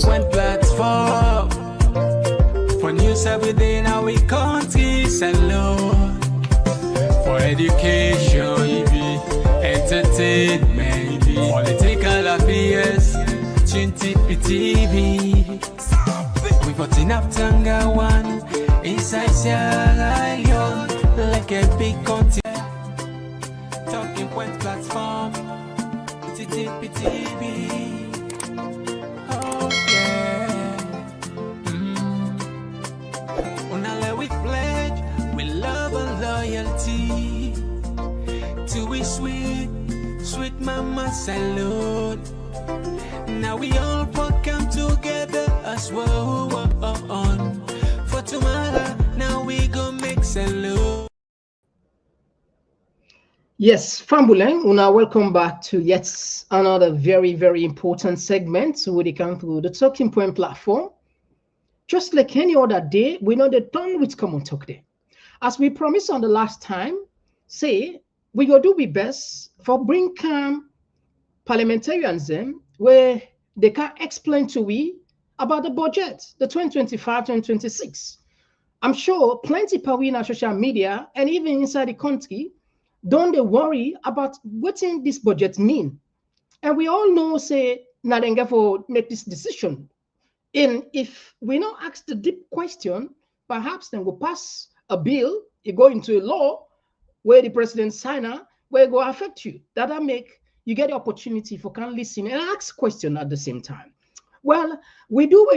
One platform for news every day in our countries and law. For education, entertainment, political affairs, TV. We got enough Tanga one inside Sierra Leone, like a big continent. Talking point platform, TV. Oh yeah. Unale we pledge, we love and loyalty to we sweet, sweet mama salute. Now we all come together as well on for tomorrow. Now we go make salute. Yes, Fambuleng, una welcome back to yet another very, very important segment when it comes to the Talking Point platform. Just like any other day, we know they're done with Komon-Tok Day. As we promised on the last time, say we go do we best for bring calm parliamentarians them where they can explain to we about the budget, the 2025-2026. I'm sure plenty people in our social media and even inside the country don't they worry about what in this budget mean. And we all know, say, Nadenga for make this decision. And if we not ask the deep question, perhaps then we'll pass a bill, it go into a law where the president signer, where it go affect you. That'll make you get the opportunity for can listen and ask question at the same time. Well, we do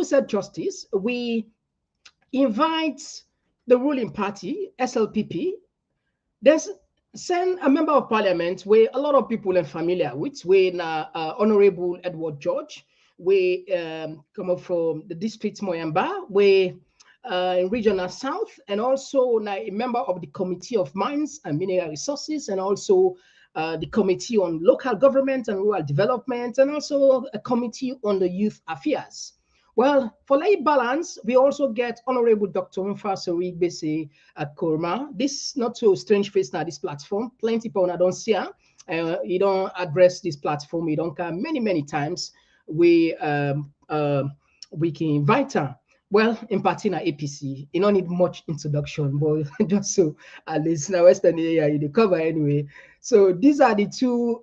set justice. We invite the ruling party, SLPP. There's send a member of parliament where a lot of people are familiar with, where Honorable Edward George, we come up from the district Moyamba, where in regional south, and also a member of the Committee of Mines and Mineral Resources, and also the Committee on Local Government and Rural Development, and also a Committee on the Youth Affairs. Well, for lay balance, we also get Honorable Dr. Mfasori Bese Korma. This not so strange face now, this platform. Plenty people don't see her. You don't address this platform. You don't come many times. We can invite her. Well, in Patina APC, you don't need much introduction, but just so at least now Western area you cover anyway. So these are the two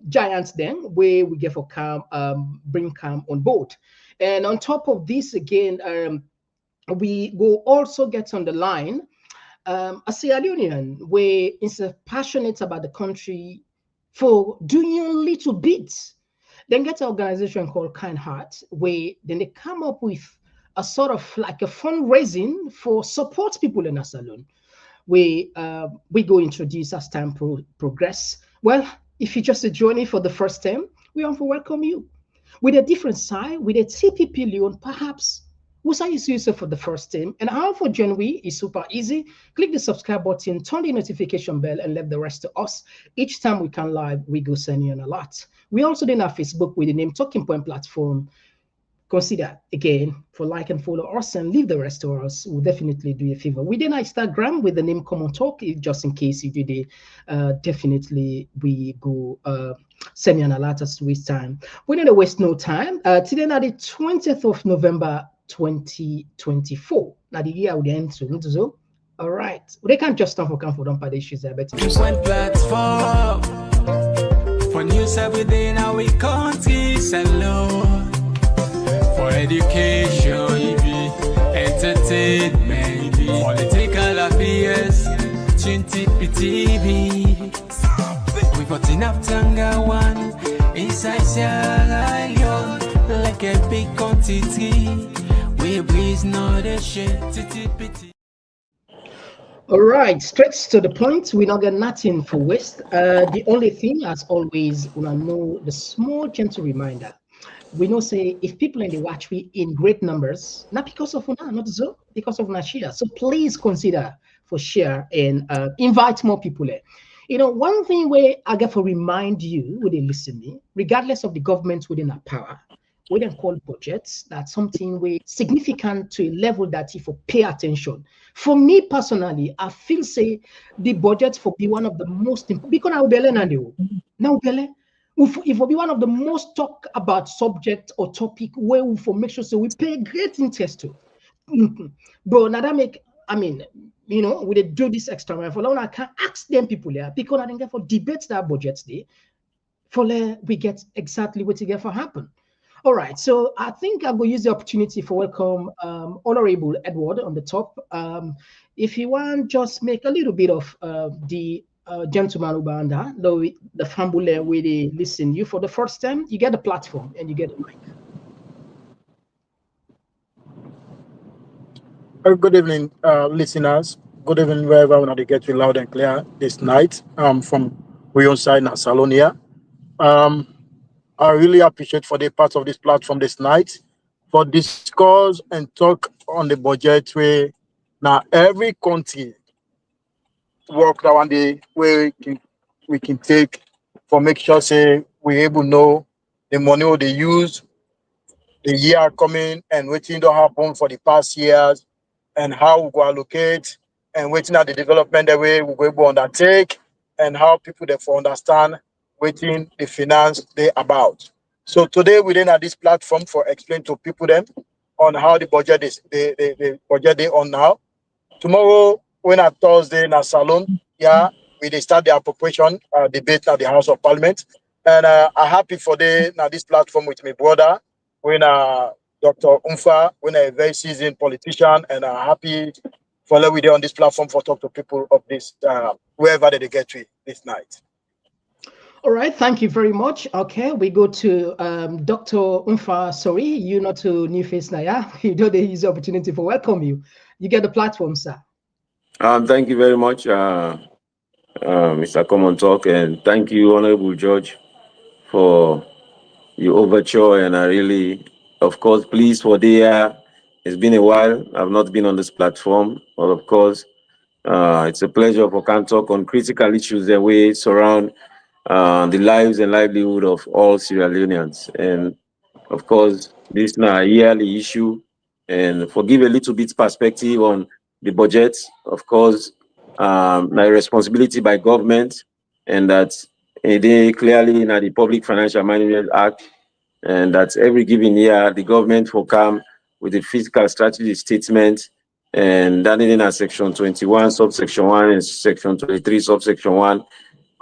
giants then where we get for calm, bring calm on board. And on top of this again, we will also get on the line a Sierra Leonean where is passionate about the country for doing a little bit. Then get an organization called Kind Heart where then they come up with a sort of like a fundraising for support people in a salon. We go introduce as time progress. Well, if you're just joining for the first time, we want to welcome you. With a different side, with a TPP Leon, perhaps who say you see yourself for the first time. And how for join we is super easy. Click the subscribe button, turn the notification bell, and let the rest to us. Each time we can live, we go send you an alert. We also did our Facebook with the name Talking Point Platform. Consider again for like and follow us and leave the rest to us. We'll definitely do you a favor. We did Instagram with the name Komon-Tok, just in case you did it. Definitely we go send you an alert as to waste time. We don't waste no time. Today now the 20th of November 2024. Now the year would end so. All right. They can't just stand for come for don't issues there, but one platform for news every day in our countries and law. For education, entertainment, political affairs, TV. We got enough Tanga one inside Sierra Leone, like a big quantity. We breeze not a shit. All right, straight to the point. We not get nothing for waste. The only thing, as always, we know the small gentle reminder. We know say if people in the watch we in great numbers, not because of una, not so because of Nashia. So please consider for share and invite more people in. You know, one thing where I get to remind you when they listen me, regardless of the government within our power, we don't call budgets. That's something we significant to a level that if you pay attention. For me personally, I feel say the budget for be one of the most important because now It will be one of the most talk about subject or topic where we for make sure so we pay great interest to. But now that make, I mean, we dey do this extra mile for long. I can ask them people here because I didn't get for debate that budget day for we get exactly what you get for happen. All right, so I think I'm going to use the opportunity for welcome Honorable Edward on the top. If you want, just make a little bit of the gentleman Ubanda, the fambule where they listen you for the first time, you get the platform and you get the mic. Good evening, listeners. Good evening, wherever when they get you loud and clear this night. From Rio side, Salonia. I really appreciate for the part of this platform this night for discuss and talk on the budget where now every country work that one day where we can take for make sure say we able know the money what they use, the year coming and waiting to happen for the past years and how we go allocate and waiting at the development the way we go able undertake and how people therefore understand waiting the finance they about. So today we then at this platform for explain to people them on how the budget is the budget they on now. Tomorrow when at Thursday in a salon, yeah, we they start the appropriation debate at the House of Parliament. And I'm happy for the now this platform with my brother when Dr. Umfa, when a very seasoned politician, and I'm happy for let we there on this platform for talk to people of this wherever they get to this night. All right, thank you very much. Okay, we go to Dr. Umfa. Sorry, you not to New Face Naya. You know there is the opportunity for welcome you. You get the platform, sir. Thank you very much, Mr. Komon-Tok, and thank you, Honorable George, for your overture. And I really, of course, pleased for the year. It's been a while. I've not been on this platform, but of course, it's a pleasure for can talk on critical issues that we surround the lives and livelihood of all Sierra Leoneans. And of course, this is now a yearly issue. And for give a little bit perspective on the budget, of course, my responsibility by government, and that they clearly in the Public Financial Management Act, and that every given year the government will come with a fiscal strategy statement, and that in section 21, subsection 1, and section 23, subsection 1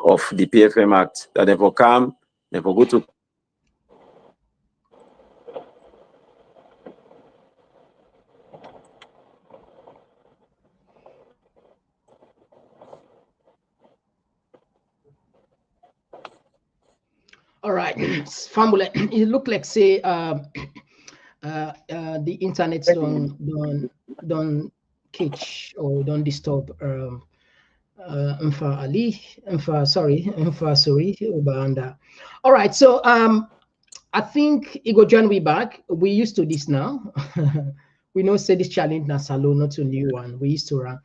of the PFM Act, that they will come, they will go to All right, Famula, it look like say the internet don't catch or don't disturb Mfa sorry Ubanda. All right, so I think Igor John we back. We used to this now. We know say this challenge na salon, not a new one. We used to run.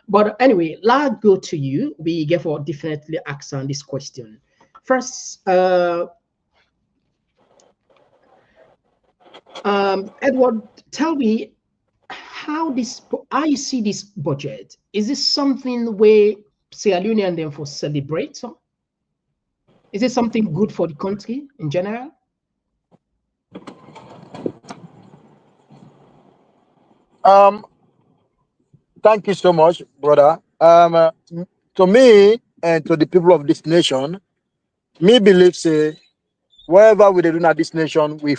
But anyway, let's go to you. We get for definitely answer this question. First, Edward, tell me how you see this budget. Is this something where Sierra Leone and them for celebrate? Is it something good for the country in general? Thank you so much, brother. To me and to the people of this nation, me believe say wherever we do not this nation, we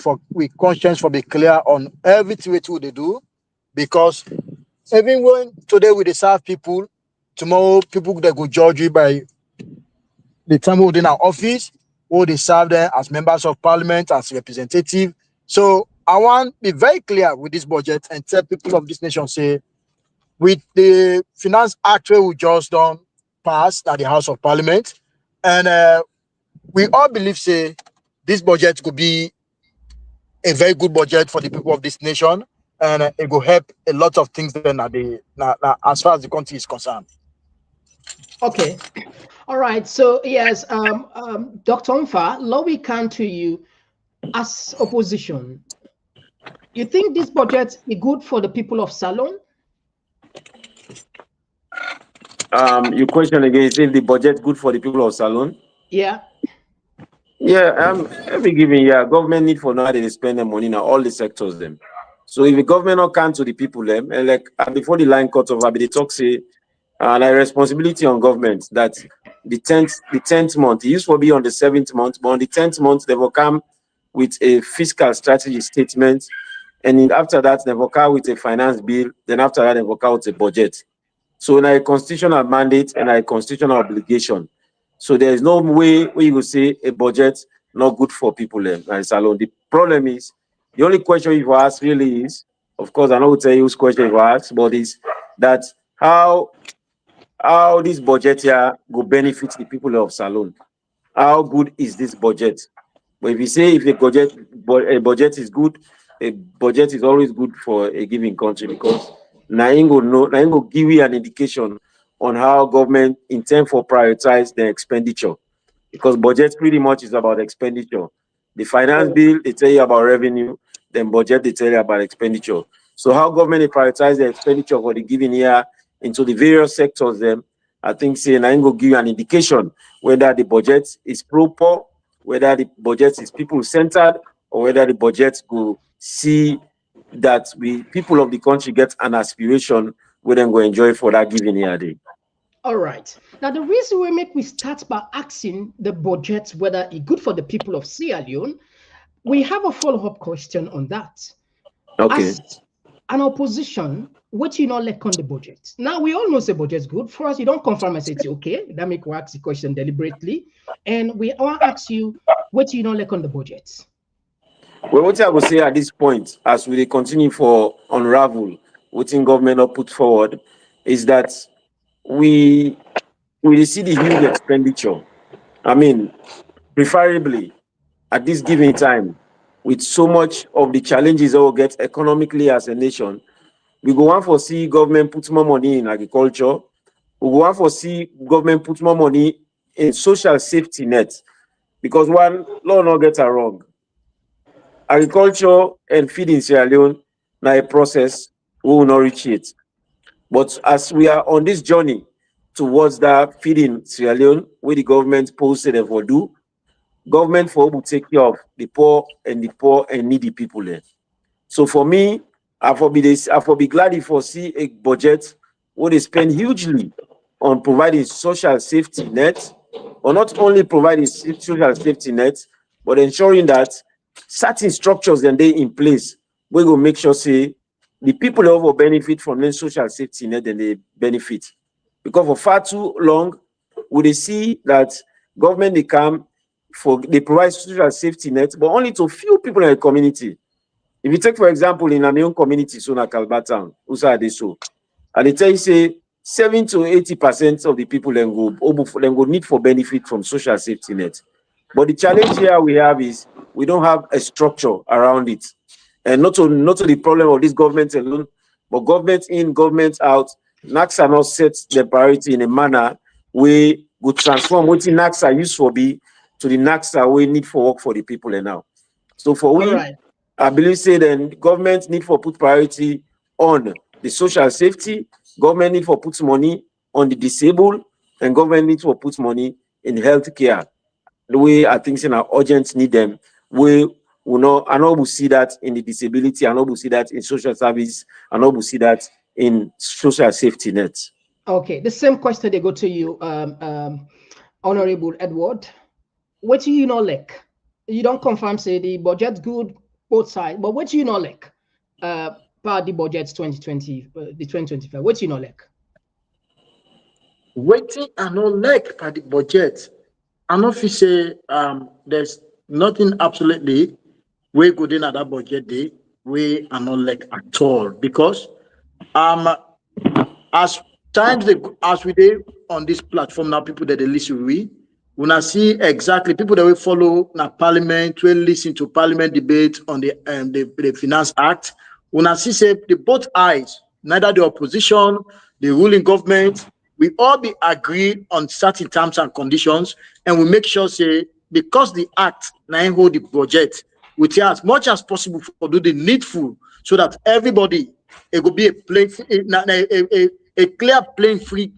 conscience for be clear on everything we they do, because even when today we serve people, tomorrow people that go judge you by the time we in our office, or they serve them as members of parliament, as representative. So I want to be very clear with this budget and tell people of this nation say, with the Finance Act we just done pass at the House of Parliament, and we all believe say this budget could be a very good budget for the people of this nation, and it will help a lot of things then as far as the country is concerned. Okay. All right. So yes, Dr. Umfa, law we come to you as opposition. You think this budget is good for the people of Salon? your question again, is if the budget good for the people of Salon? Yeah. Yeah, every given year, government need for now they spend the money in all the sectors them. So if the government not can to the people them, and like before the line cut off, they talk say, and a responsibility on government that the tenth month, it used to be on the 7th month, but on the 10th month they will come with a fiscal strategy statement, and after that they will come with a finance bill. Then after that they will come with a budget. So now a constitutional mandate and a constitutional obligation. So there is no way where you go say a budget not good for people and salon. The problem is the only question you ask really is, of course, I know will tell you whose question you ask, but is that how this budget here will benefit the people of Salon. How good is this budget? But if you say if a budget is good, a budget is always good for a given country because Naingo will give you an indication on how government intend for prioritize the expenditure. Because budget pretty much is about expenditure. The finance bill, they tell you about revenue, then budget, they tell you about expenditure. So how government they prioritize the expenditure for the given year into the various sectors, then I think say Naingo give you an indication whether the budget is proper, whether the budget is people-centered, or whether the budget will see that we people of the country get an aspiration we then go enjoy for that given year day. All right. Now, the reason we start by asking the budget whether it's good for the people of Sierra Leone, we have a follow-up question on that. Okay. As an opposition, what you not like on the budget? Now, we all know the budget is good. For us, you don't confirm and say, okay, that make we ask the question deliberately. And we all ask you, what you not like on the budget? Well, what I would say at this point, as we continue for unravel what in government not put forward, is that we see the huge expenditure. I mean, preferably at this given time, with so much of the challenges that we get economically as a nation, we go on for see government put more money in agriculture. We go on for see government put more money in social safety net. Because one, law not get it wrong. Agriculture and feed in Sierra Leone now a process we will not reach it. But as we are on this journey towards that feeding Sierra Leone, where the government posted they will do, government for will take care of the poor and needy people there. So for me, I for be glad if I see a budget where they spend hugely on providing social safety net, or not only providing social safety net, but ensuring that certain structures then they in place we will make sure say the people who will benefit from the social safety net and they benefit. Because for far too long, we they see that government they provide social safety net, but only to few people in the community. If you take, for example, in my own community, so na Kalba Town, Usa Adeso, and they tell you say 70 to 80% of the people then go need for benefit from social safety net. But the challenge here we have is we don't have a structure around it. And not to the problem of this government alone, but government in, government out, NACSA not set the priority in a manner where would transform what NACSA used for be to the NACSA we need for work for the people and now. So for we, Right. I believe say then government need for put priority on the social safety, government need for put money on the disabled, and government need for put money in healthcare. The way I think in our urgent need them, we will know, I know we see that in the disability, I know we see that in social service, I know we see that in social safety nets. Okay, the same question they go to you, Honorable Edward. What do you not like? You don't confirm say the budget's good both sides, but what do you not like? Part the budget's 2020, the 2025. What do you not like? Waiting and not like for the budget. I'm not say there's nothing absolutely way good in that budget day. We are not like at all because as times as we do on this platform now, people that they listen we not see exactly people that will follow now parliament, will listen to parliament debate on the Finance Act. We not see say the both eyes, neither the opposition, the ruling government, we all be agreed on certain terms and conditions, and we make sure say because the act now hold the budget, we try as much as possible for do the needful so that everybody it will be a clear playing free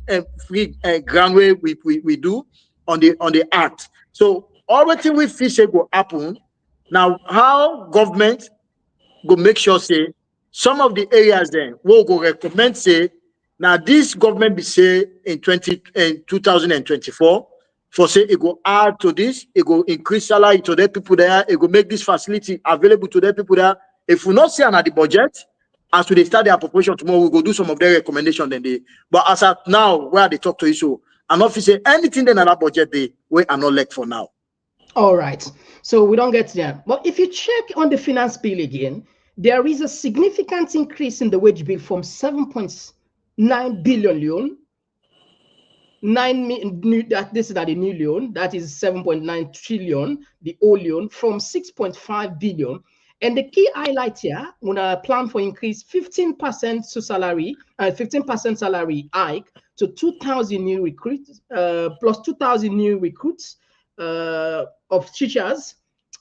ground way we do on the act. So everything we feel say go happen. Now, how government go make sure say some of the areas then we'll go recommend say now this government be say in 2024 for say it go add to this, it go increase salary to the people there, it go make this facility available to the people there. If we not see at the budget, as we start the appropriation tomorrow, we go do some of their recommendation then they. But as at now, where they talk to you, so I'm not say anything then that budget they we are not left for now. All right, so we don't get there. But if you check on the finance bill again, there is a significant increase in the wage bill from 7.9 billion loan. This is the new loan, that is 7.9 trillion, the old loan, from 6.5 billion. And the key highlight here, when I plan for increase 15% to salary, 15% salary hike to 2,000 new recruits, plus 2,000 new recruits of teachers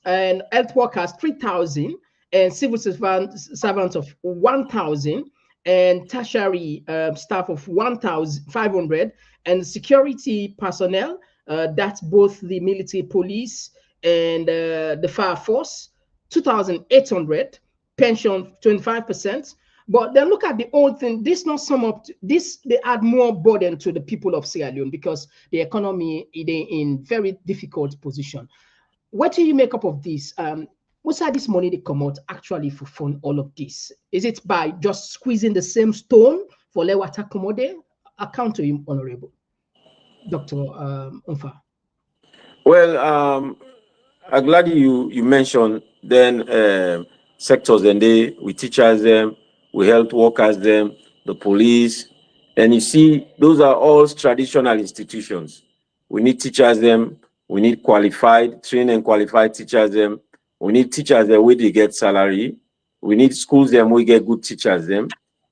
and health workers 3,000, and civil servants of 1,000, and tertiary staff of 1,500, and security personnel, that's both the military police and the fire force, 2,800, pension 25%. But then look at the old thing. This not sum up. This they add more burden to the people of Sierra Leone because the economy is in very difficult position. What do you make up of this? What's how this money they come out actually for fund all of this? Is it by just squeezing the same stone for let water commode? Account to him, Honorable Dr. Unfa. Well, I'm glad you mentioned then sectors and we teachers them, we health workers them, the police, and you see those are all traditional institutions. We need teachers them, we need qualified, trained and qualified teachers them, we need teachers them where they get salary, we need schools them we get good teachers them,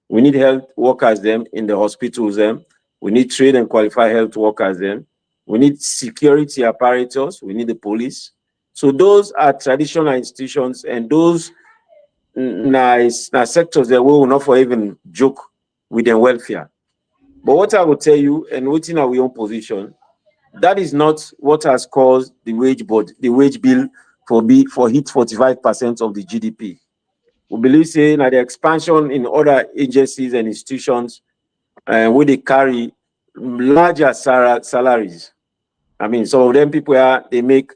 we need health workers them in the hospitals them, we need trained and qualified health workers them, we need security apparatus, we need the police. So those are traditional institutions, and those nice sectors that we will not for even joke with their welfare. But what I will tell you, and within our own position, that is not what has caused the wage bill for hit 45% of the GDP. We believe saying that the expansion in other agencies and institutions where they carry larger salaries. I mean, some of them people they make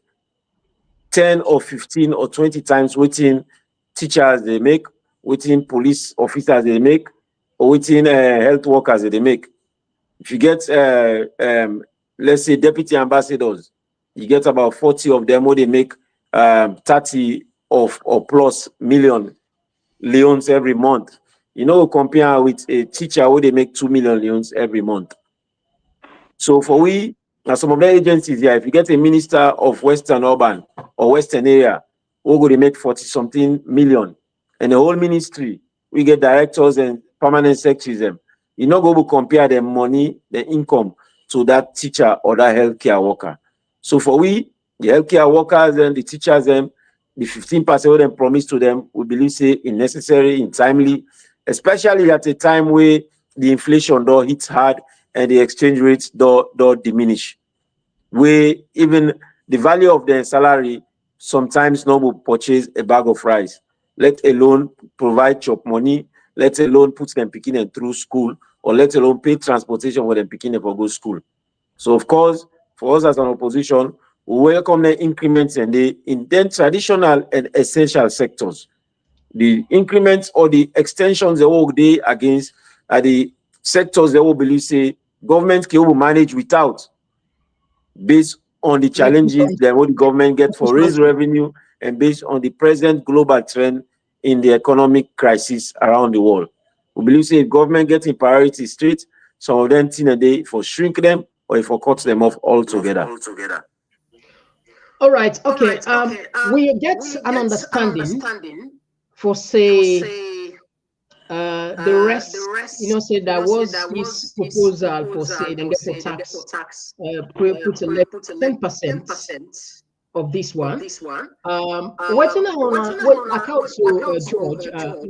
10 or 15 or 20 times within teachers they make, within police officers they make, or within health workers they make. If you get, let's say, deputy ambassadors, you get about 40 of them where they make 30 or plus million leons every month. You know, compare with a teacher where they make 2 million leons every month. So for now some of the agencies here, if you get a minister of Western Urban or Western area, we're going to make 40-something million. And the whole ministry, we get directors and permanent secretaries them. You're not going to compare the money, the income to that teacher or that healthcare worker. So for the healthcare workers and the teachers them, the 15% them promised to them, we believe say necessary, timely, especially at a time where the inflation door hits hard and the exchange rates do diminish. Where even the value of their salary sometimes no will purchase a bag of rice, let alone provide chop money, let alone put them picking them through school, or let alone pay transportation for them picking them for go school. So of course, for us as an opposition, we welcome the increments and in then traditional and essential sectors. The increments or the extensions they will day against are the sectors that will believe say government can manage without, based on the challenges that what the government gets for raise revenue and based on the present global trend in the economic crisis around the world. We believe say if government getting priority straight, some of them think a day for shrink them or if for cut them off altogether. All right, okay. We get an understanding for say the rest, you know, say there was this proposal for say then get for tax, put a 10% of this one. Waiting on account to George,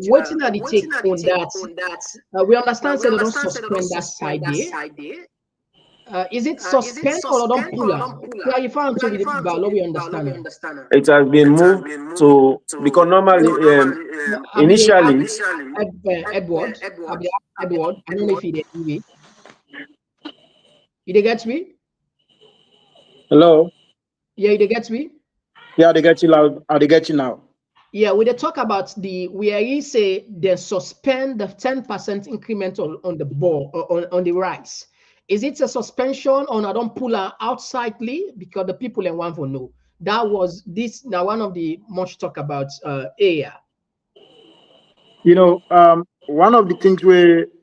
waiting at the take on that. We understand that they don't suspend that side there. Is it suspend or don't pull out? Clarify until we understand. It has been moved to, because normally, initially, Edward, Edward, I don't know if he did. You get me? Hello? Yeah, you get me? Yeah, they get you loud. They get you now. Yeah, we talk about where he say they suspend the 10% increment on the ball on the rice. Is it a suspension or I don't pull out outsidely? Because the people in one for know. That was this now one of the much talk about area. You know, one of the things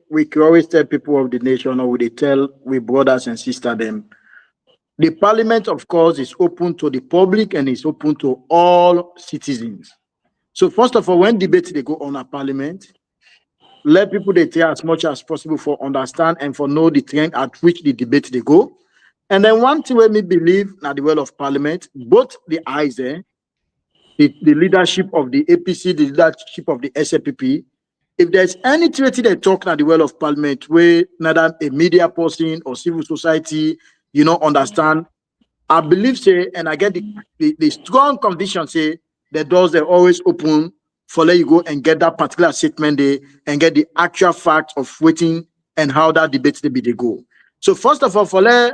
we can always tell people of the nation, or we tell we brothers and sisters them, the parliament, of course, is open to the public and is open to all citizens. So first of all, when debates they go on a parliament, let people they tell as much as possible for understand and for know the trend at which the debate they go. And then one thing where me believe now the well of parliament, both the eyes there, the leadership of the APC, the leadership of the SLPP, if there's any treaty they talk now the well of parliament where neither a media person or civil society, understand, I believe say, and I get the strong conviction say the doors are always open for let you go and get that particular statement there and get the actual fact of waiting and how that debate they go. So first of all, for let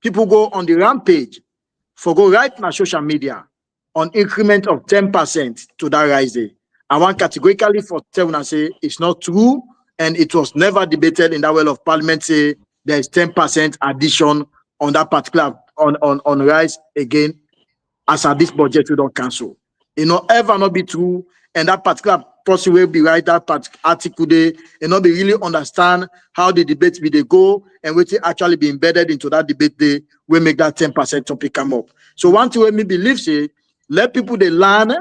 people go on the rampage, for go right now social media on increment of 10% to that rise there. I want categorically for tell and say it's not true and it was never debated in that well of parliament say there is 10% addition on that particular on rise again as at this budget we don't cancel. Ever not be true, and that particular person will be right that article they not be really understand how the debate be they go and which actually be embedded into that debate they will make that 10% topic come up. So one thing we believe say let people they learn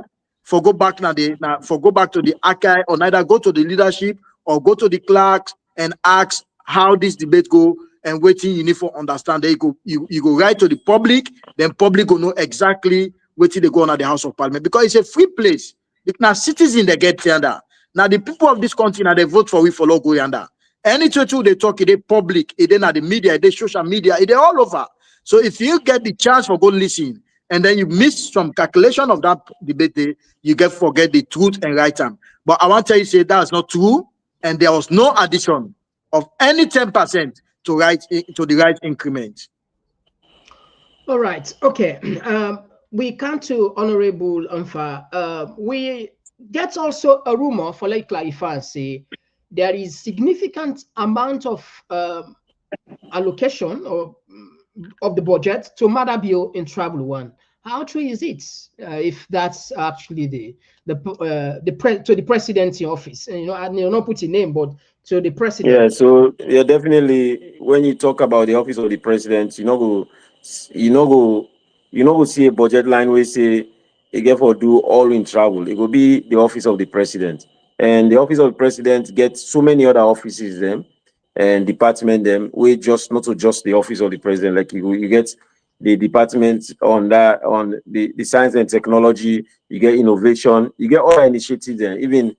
for go back to the archive or neither go to the leadership or go to the clerks and ask how this debate go and waiting you need for understand. You go right to the public, then public will know exactly waiting they go on at the House of Parliament because it's a free place. Now citizens they get yonder. Now the people of this country now they vote for we for go yonder. Any two they talk, they public, it then at the media, they social media, it they all over. So if you get the chance for go listen and then you miss some calculation of that debate day, you forget the truth and right time. But I want to tell you say that's not true, and there was no addition of any 10% to the right increment. All right. Okay. We come to Honorable Anfa. We get also a rumor for like clarify say there is significant amount of allocation of the budget to Madabio in Travel One. How true is it? If that's actually to the presidency office, I not put a name, but to the president. Yeah, so definitely when you talk about the office of the president, you go see a budget line where say you get for do all in travel. It will be the office of the president, and the office of the president gets so many other offices them and department them. We just not to just the office of the president, like you get the department on the science and technology, you get innovation, you get all initiatives there. Even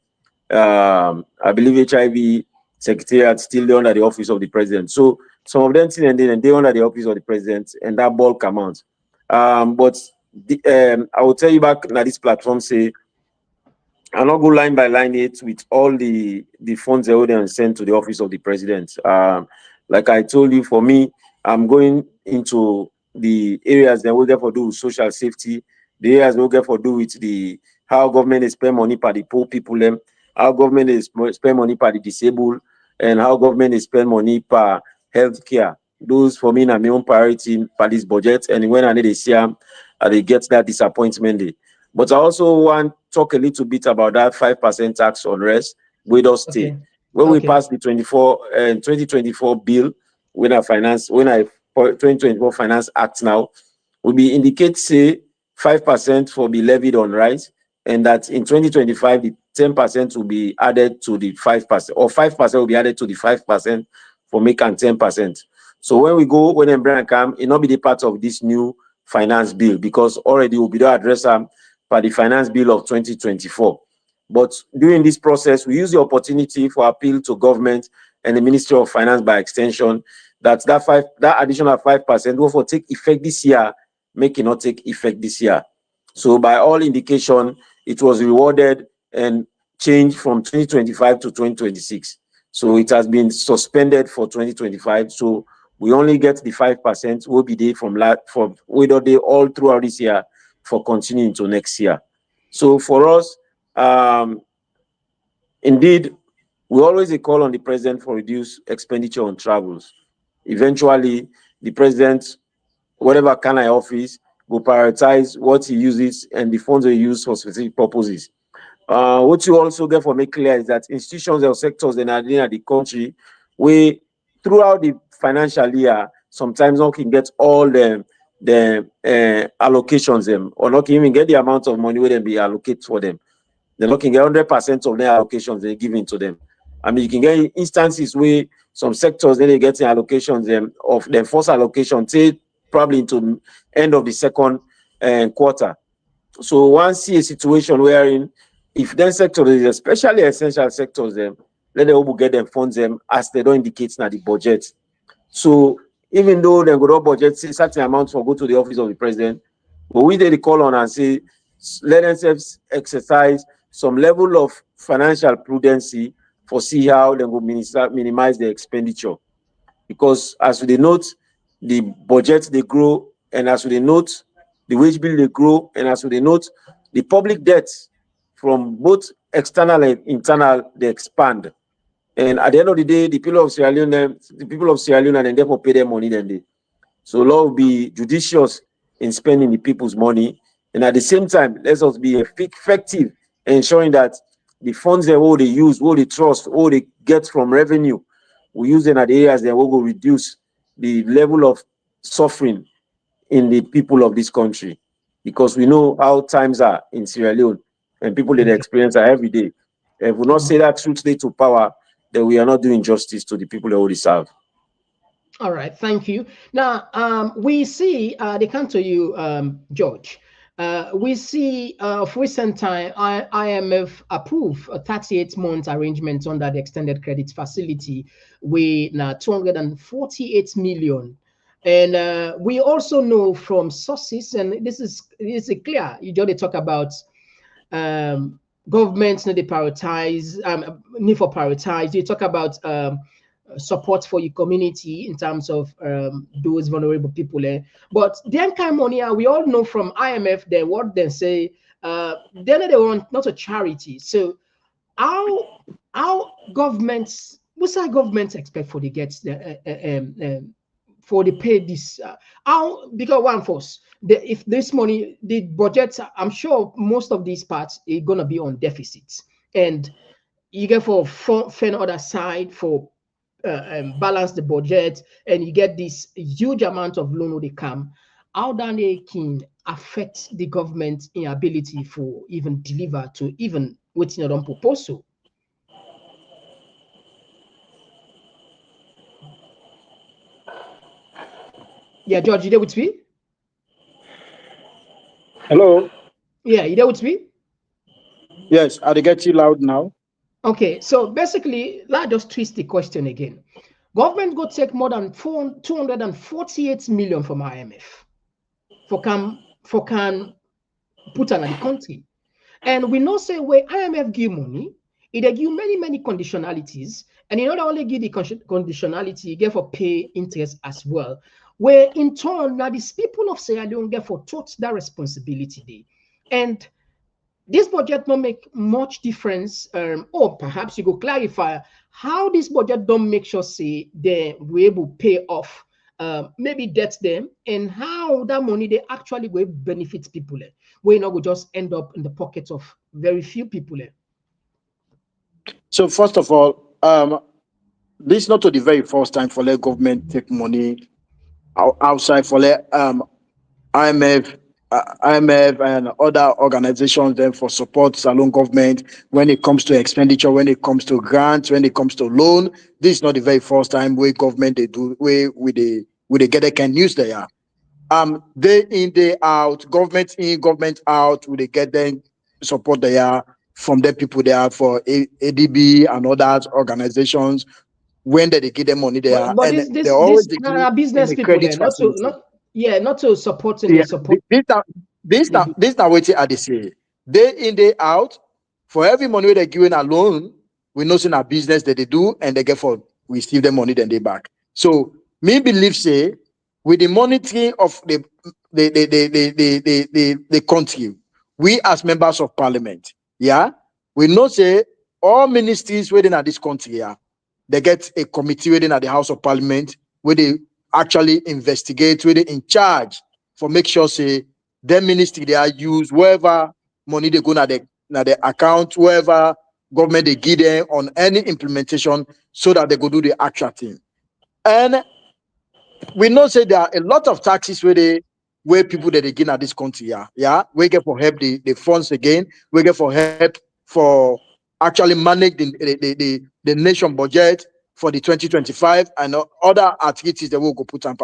I believe HIV secretariat still under the office of the president. So some of them still and they under the office of the president, and that bulk amount. But I will tell you back now this platform say I'm not go line by line it with all the funds they would send to the office of the president. Like I told you, for me, I'm going into the areas that will get for do with social safety, the areas will get for do with the how government is spend money for the poor people, them, how government is spend money for the disabled, and how government is spend money for healthcare. Those for me are my own priority for this budget. And when I need to see them, they get that disappointment day. But I also want to talk a little bit about that 5% tax on rest with us stay. Okay. When we pass the 2024 bill, when I 2024 Finance Act now, will be indicate say 5% for be levied on rice, and that in 2025 the 10% will be added to the 5%, or 5% will be added to the 5% for making 10%. So when Embraer come, it not be the part of this new finance bill because already will be the address for the finance bill of 2024. But during this process, we use the opportunity for appeal to government and the Ministry of Finance by extension that additional 5% will for take effect this year, make it not take effect this year. So by all indication, it was rewarded and changed from 2025 to 2026. So it has been suspended for 2025. So we only get the 5% will be there from whether they all throughout this year for continuing to next year. So for us, indeed, we always call on the president for reduced expenditure on travels. Eventually, the president, whatever kind of office, will prioritize what he uses and the funds they use for specific purposes. What you also get for make clear is that institutions or sectors in the country, we throughout the financial year, sometimes not can get all the allocations them, or not can even get the amount of money where they be allocated for them. They're not can get 100% of their allocations they're giving to them. I mean, you can get instances where some sectors then they get allocations of their first allocation, say probably into end of the second quarter. So one see a situation wherein if then sector is especially essential sectors, let them get them funds them as they don't indicate now the budget. So even though they go to budget, say certain amounts for go to the office of the president, but we did call on and say let themselves exercise some level of financial prudency for see how they will minimize the expenditure. Because as we note, the budget they grow, and as we note, the wage bill they grow, and as we note, the public debt from both external and internal they expand. And at the end of the day, the people of Sierra Leone and therefore pay their money then they. So Lord will be judicious in spending the people's money, and at the same time, let us be effective in ensuring that the funds that all they use, all they trust, all they get from revenue, we use them at the areas that will reduce the level of suffering in the people of this country, because we know how times are in Sierra Leone and people that experience are every day. If we not say that truth stay to power, then we are not doing justice to the people that we serve. All right, thank you. Now, we see, they come to you, George. We see of recent time, IMF approve a 38-month arrangement under the extended credit facility with 248 million. And we also know from sources, and this is clear, you just talk about governments need to prioritize, need for prioritize. You talk about support for your community in terms of those vulnerable people. But the kind of money, we all know from IMF, they what they say, then they want not a charity. So how governments, what's our governments expect for the gets for the pay this? How, because one force, if this money, the budgets, I'm sure most of these parts are gonna be on deficits, and you get for fend other side for balance the budget, and you get this huge amount of loan they come. How then they can affect the government inability for even deliver to even what's not on proposal? Yeah, George, you there with me? Hello. Yeah, you there with me? Yes, I get you loud now. Okay, so basically, let's just twist the question again. Government go take more than 248 million from IMF for can put on the country. And we know say where IMF give money, it give many conditionalities, and it not only give the conditionality, it get for pay interest as well. Where in turn now these people of Sierra Leone get for total that responsibility there. And this budget don't make much difference, or perhaps you go clarify how this budget don't make sure say they will able to pay off maybe debts them, and how that money they actually will benefit people. We not go just end up in the pockets of very few people. So first of all, this is not the very first time for the government take money outside for the IMF and other organizations then for support salon government when it comes to expenditure, when it comes to grants, when it comes to loan. This is not the very first time where government they do where they get a can use they are. Day in, day out, government in, government out, will they get them support they are from the people they are for ADB and other organizations when they give them money there, But and they this always this give business in a people credit there, not to facility. not to supporting Yeah, the support. this now what they say. Day in, day out, for every money they're giving a loan, we know in our business that they do, and they get for we receive the money, then they back. So me believe say with the monitoring of the country, we as members of parliament, yeah, we know say all ministries within at this country, yeah, they get a committee within at the House of Parliament where they actually investigate, where they in charge for make sure say their ministry they are used wherever money they go na the account, wherever government they give them on any implementation so that they go do the actual thing. And we know say there are a lot of taxes where people that they get at this country, we get for help the funds again, we get for help for actually manage the nation budget for the 2025 and other activities that will go put on.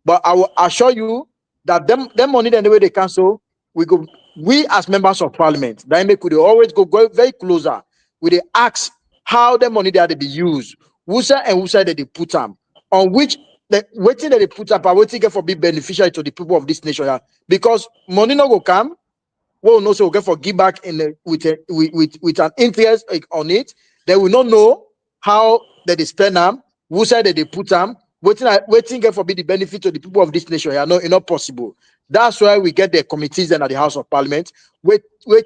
But I will assure you that them money then the way they cancel, we as members of parliament, that make could always go very closer with the ask how the money that they be used, who say and who say that they put them, on which the waiting that they put up, I waiting get for be beneficial to the people of this nation, because money not go come. Well, no, so we get for give back in the, with an interest on it. They will not know how that they spend them, who said that they put them. Waiting get for be the benefit to the people of this nation. No, it's not possible. That's why we get the committees then at the House of Parliament. We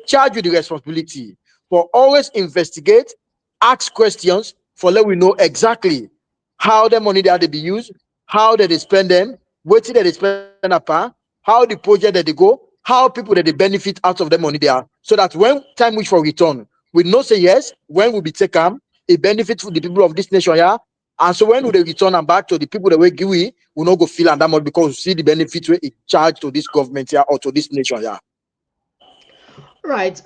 charge you the responsibility for always investigate, ask questions, for let we know exactly how the money that they be used, how they spend them, what that they spend upon, how the project that they go, how people that they benefit out of the money they are, so that when time which for return, we know say yes, when we be taken, it benefit for the people of this nation, and so when we return them back to the people that we give, we not go feel and that much because we see the benefit we charge to this government or to this nation, Right.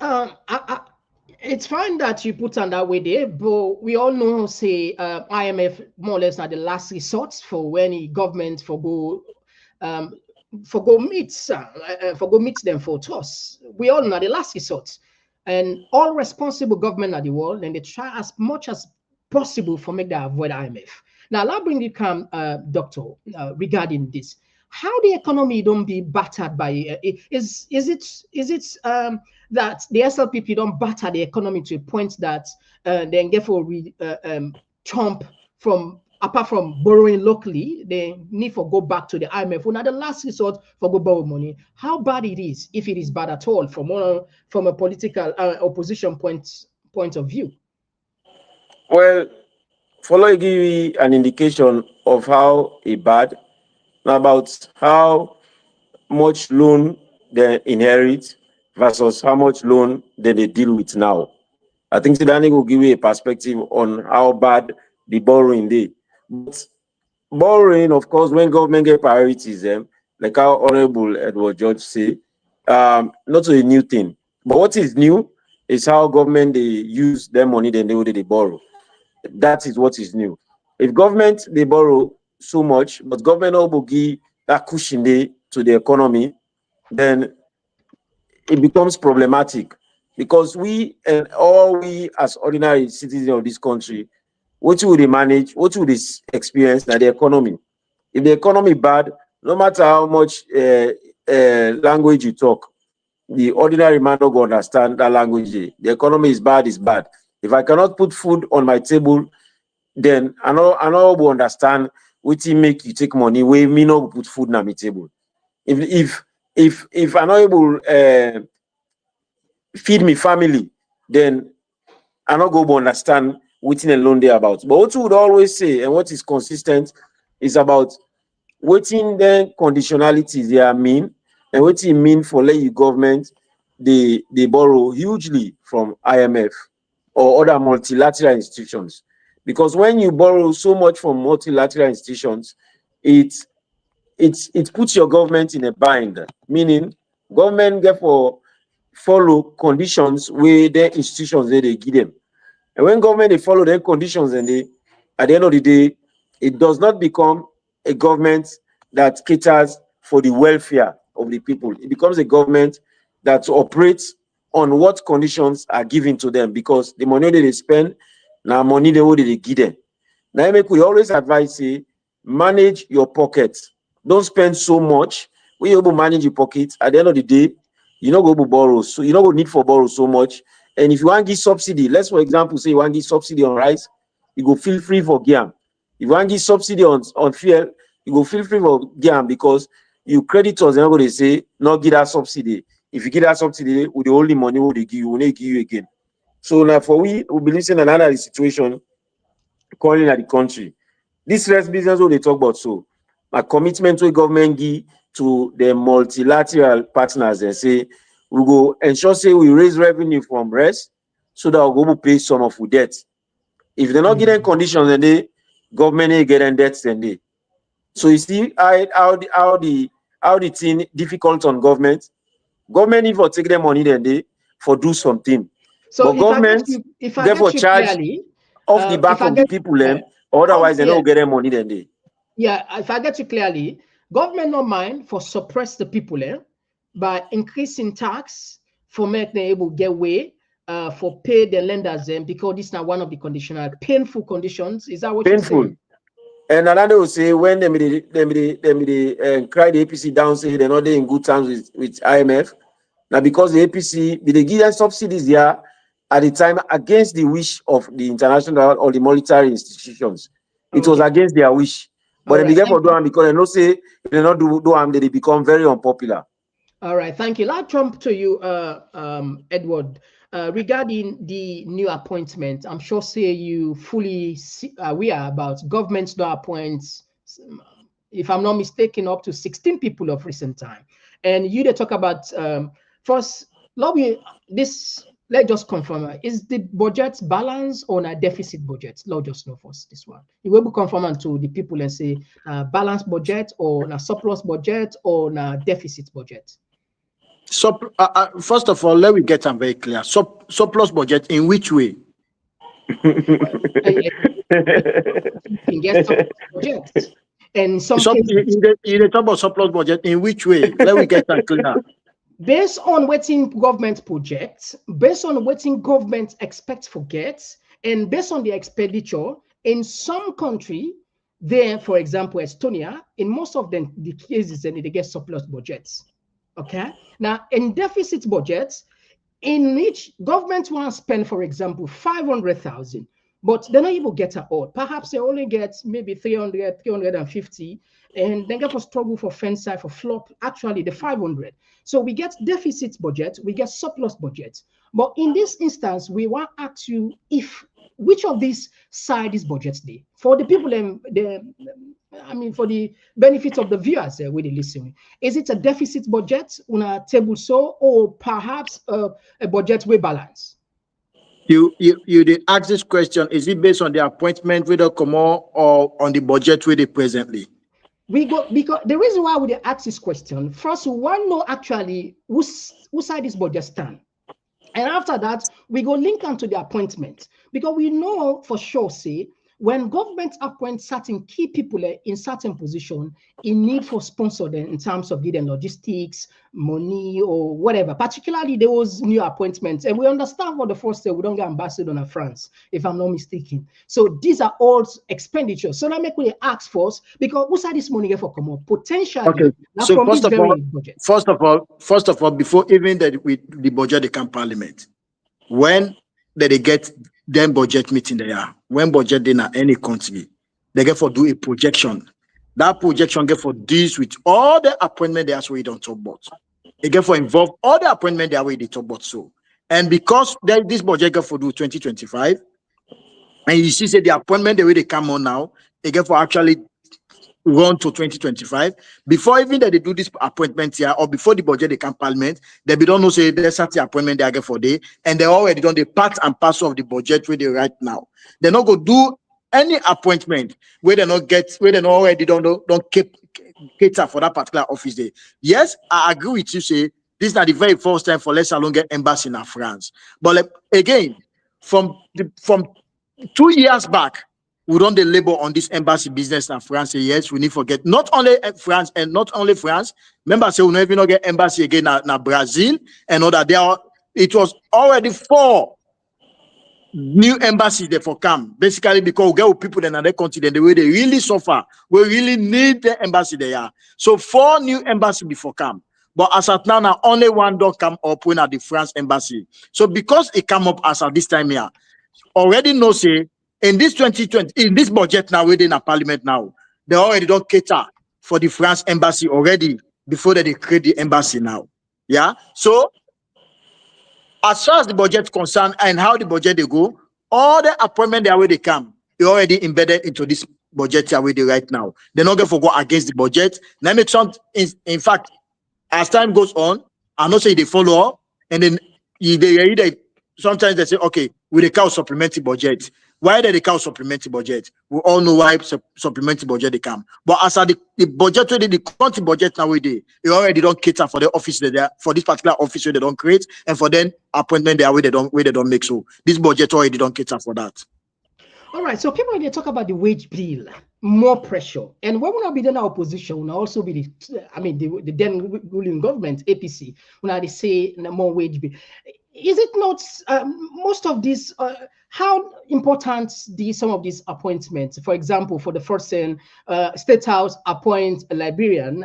It's fine that you put on that way there, but we all know, say, IMF more or less are the last resort for any government um, meet them for us. We all know the last resort, and all responsible government of the world, and they try as much as possible for make that avoid IMF. Now, I'll bring you come, doctor, regarding this. How the economy don't be battered by is it that the SLPP don't batter the economy to a point that then therefore Trump from apart from borrowing locally, they need for go back to the IMF. Well, now the last resort for go borrow money. How bad it is, if it is bad at all, from a political opposition point of view. Well, follow give you an indication of how bad, about how much loan they inherit versus how much loan they deal with now. I think Danny will give you a perspective on how bad the borrowing is. But borrowing, of course, when government get priorities, like how Honorable Edward George say, not a new thing. But what is new is how government they use their money than they borrow. That is what is new. If government they borrow so much, but government will give that cushion to the economy, then it becomes problematic, because we and all we as ordinary citizens of this country, what would they manage, what would they experience that the economy? If the economy bad, no matter how much language you talk, the ordinary man don't go understand that language. The economy is bad, is bad. If I cannot put food on my table, then I know will understand what make you take money where me not put food on my table. If I'm not able feed me family, then I not go understand what alone they about. But what we would always say, and what is consistent, is about what in the conditionalities they are mean, and what it mean for let you government they borrow hugely from IMF or other multilateral institutions. Because when you borrow so much from multilateral institutions, it puts your government in a bind, meaning government therefore follow conditions where the institutions they give them. And when government they follow their conditions, and they at the end of the day, it does not become a government that caters for the welfare of the people. It becomes a government that operates on what conditions are given to them, because the money that they spend now money they give them. Now we always advise say manage your pockets. Don't spend so much. When you able manage your pockets, at the end of the day, you not go to borrow. So you not go need for borrow so much. And if you want to give subsidy, let's for example say you want to give subsidy on rice, you go feel free for GAM. If you want to give subsidy on fuel, you go feel free for GAM because you creditors are not going to say not give that subsidy. If you give that subsidy with the only money what they give you, will they give you again. So now for we believe in another situation calling at the country. This rest business what they talk about, so a commitment to government give to the multilateral partners and say we go ensure say we raise revenue from rest so that we'll go pay some of our debt. If they're not getting conditions, then they government ain't getting debts, then they. So you see how the thing difficult on government. Government need for take their money, then they for do something. So but government if I therefore get you charge clearly, off the back of the people them, otherwise they don't get their money, then they. Yeah, if I get you clearly, government not mind for suppress the people by increasing tax for make them able get way for pay the lenders because this is not one of the conditional painful conditions. Is that what you're saying? And another will say when they cry the APC down, say they're not in good terms with IMF. Now because the APC they give them subsidies there at the time against the wish of the international or the monetary institutions. It was against their wish. But they began for doing because they know say if they not do them, they become very unpopular. All right, thank you. I'll jump to you, Edward. Regarding the new appointment, I'm sure say you fully aware about governments that appoints, if I'm not mistaken, up to 16 people of recent time. And you they talk about first, let's just confirm, is the budget balance or a deficit budget? Let's just know first this one. You will be confirming to the people and say balanced budget or a surplus budget or a deficit budget. So, first of all, let me get them very clear. Surplus budget in which way? You can get surplus budget. And some cases, you talk about surplus budget in which way? Let me get that clear. Based on waiting government projects, based on waiting government expect forgets, and based on the expenditure in some country, there, for example, Estonia, in most of them, the cases, they get surplus budgets. Okay. Now, in deficit budgets, in which government wants to spend, for example, 500,000, but they don't even get at all. Perhaps they only get maybe 300, 350, and then get for struggle for fence side for flop. Actually, the 500. So we get deficit budget, we get surplus budget. But in this instance, we want to ask you if which of these side is budgets day for the people for the benefit of the viewers with the listening. Is it a deficit budget on a table so, or perhaps a budget way balance? You did ask this question. Is it based on the appointment with the Komon or on the budget with it presently? We go because the reason why we ask this question first, we want to know actually whose side this budget stand. And after that, we go link onto the appointment because we know for sure, say, when government appoints certain key people in certain position, in need for sponsor them in terms of giving logistics, money, or whatever, particularly those new appointments. And we understand for the first day, we don't get ambassador in France, if I'm not mistaken. So these are all expenditures. So that make we ask first, because who's had this money for come up? Potentially. Okay. So first of all, before even the budget they come parliament, when they get them budget meeting there, when budget in any country, they get for do a projection. That projection get for deals with all the appointment they actually don't talk about. They get for involve all the appointment they already talk about. So, and because this budget get for do 2025, and you see say the appointment the way they come on now, they get for actually run to 2025 before even that they do this appointment here or before the budget they come parliament, they don't know say there's certain appointment they get for day and they already done the part and parcel of the budget where they right now. They're not going to do any appointment where they not already don't cater for that particular office day. Yes, I agree with you. Say this is not the very first time for let's alone get embassy in France, but again from 2 years back. We run the labor on this embassy business in France. Yes, we need to forget not only France and not only France. Remember, say we don't even get embassy again na Brazil and all that. It was already 4 new embassies they for come. Basically, because we get with people in another country, then the way they really suffer, we really need the embassy there. So 4 new embassies before come. But as at now, only one don't come up when at the France embassy. So because it come up as at this time here, already know say in this 2020, in this budget now within a parliament now, they already don't cater for the France embassy already before they create the embassy now. Yeah. So as far as the budget concerned and how the budget they go, all the appointment there where they come, they already embedded into this budget here where they right now. They're not going to go against the budget. Let me some in fact, as time goes on, I know say they follow up, and then they sometimes they say, okay, we the count supplementary budget. Why they count supplementary budget? We all know why supplementary budget they come. But as the budget where the country budget now where they already don't cater for the office there for this particular office where they don't create, and for then appointment there where they don't make. So this budget already don't cater for that. All right, so people when they talk about the wage bill, more pressure, and when we not be in our opposition, will also be the then ruling government APC when they say more wage bill. Is it not most of these? How important some of these appointments? For example, for the first State House appoint a Liberian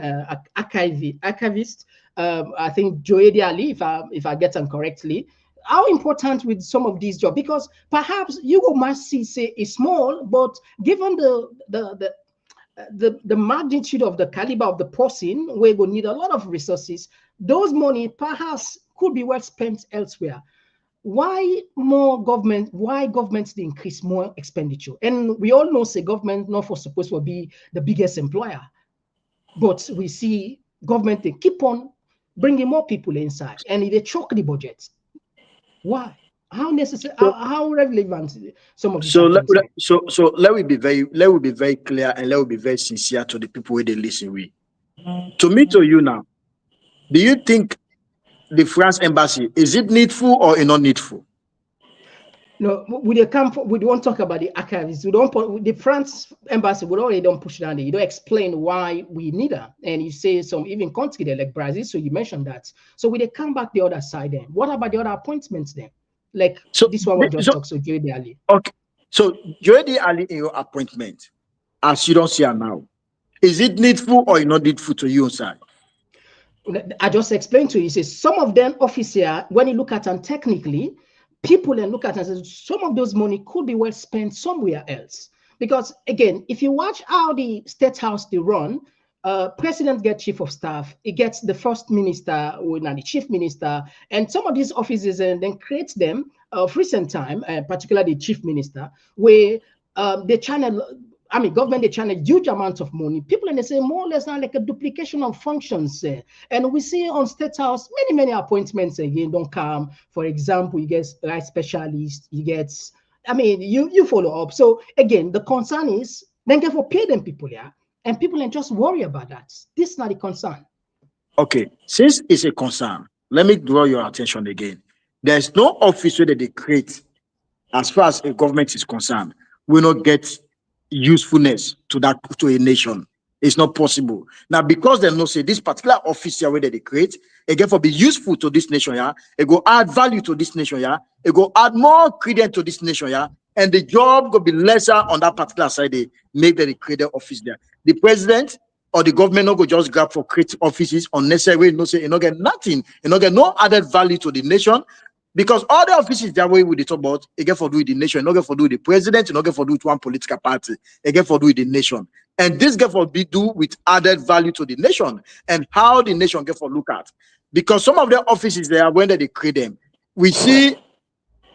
archivist. I think Joedi Ali, if I get them correctly. How important with some of these jobs? Because perhaps you might say it's small, but given the magnitude of the caliber of the person, we will need a lot of resources. Those money perhaps could be well spent elsewhere. Why governments increase more expenditure? And we all know say government not for supposed to be the biggest employer, but we see government they keep on bringing more people inside, and they choke the budget. Why? How necessary? How relevant some of these? So let me be very clear and let me be very sincere to the people where they listen with. To me, to you now, do you think the France embassy is it needful or not needful? No, we don't talk about the archivists. We don't the France embassy. We already don't push down there. You don't explain why we need her, and you say some even country there like Brazil. So you mentioned that. So we come back the other side then. What about the other appointments then? Like this one we just talked. So Joedi Ali. Okay. So Joedi Ali in your appointment, as you don't see her now, is it needful or not needful to you inside? I just explained to you. Say some of them officer when you look at them technically. People and look at and say some of those money could be well spent somewhere else. Because again, if you watch how the State House they run, president gets chief of staff, it gets the first minister or the chief minister, and some of these offices and then creates them of recent time, particularly the chief minister, where they channel. Government, they channel huge amounts of money. People, and they say more or less now like a duplication of functions. And we see on State House, many appointments again don't come. For example, you get right specialists, you get, you follow up. So again, the concern is then get for pay them people here, and people and just worry about that. This is not a concern. Okay, since it's a concern, let me draw your attention again. There's no office that they create as far as a government is concerned. We not get usefulness to a nation. It's not possible. Now, because they know say this particular office here where they create, again for be useful to this nation, yeah, it go add value to this nation, yeah, it go add more credence to this nation, yeah, and the job go be lesser on that particular side. They make the created office there. The president or the government not go just grab for create offices unnecessary. No say you not get nothing, you not get no added value to the nation. Because all the offices that way we talk about, again for do with the nation, not get for do with the president, not get for do with one political party, again for do with the nation. And this get for be do with added value to the nation and how the nation get for look at. Because some of the offices there, when they create them, we see,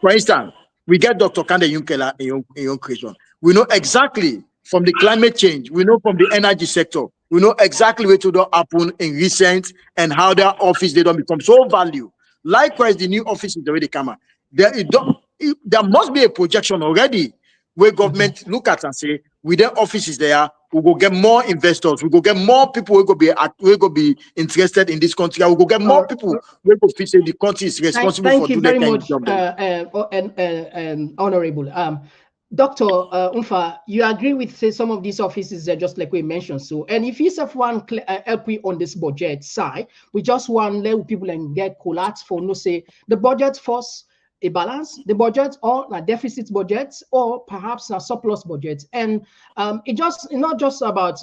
for instance, we get Dr. Kande Yunkela in your creation. We know exactly from the climate change, we know from the energy sector, we know exactly what to do happen in recent and how their office they don't become so value. Likewise, the new offices already come out. There must be a projection already where government look at and say, with their offices there, we go get more investors, we go get more people who go be interested in this country, we go get more people who go feel say the country is responsible for doing that kind of job. Honorable. Dr. Umfa, you agree with say some of these offices are just like we mentioned. So, and if you have one help on this budget side, we just want let people and get collapse for no say the budget first a balance, the budget, or a deficit budget, or perhaps a surplus budget. And it's not just about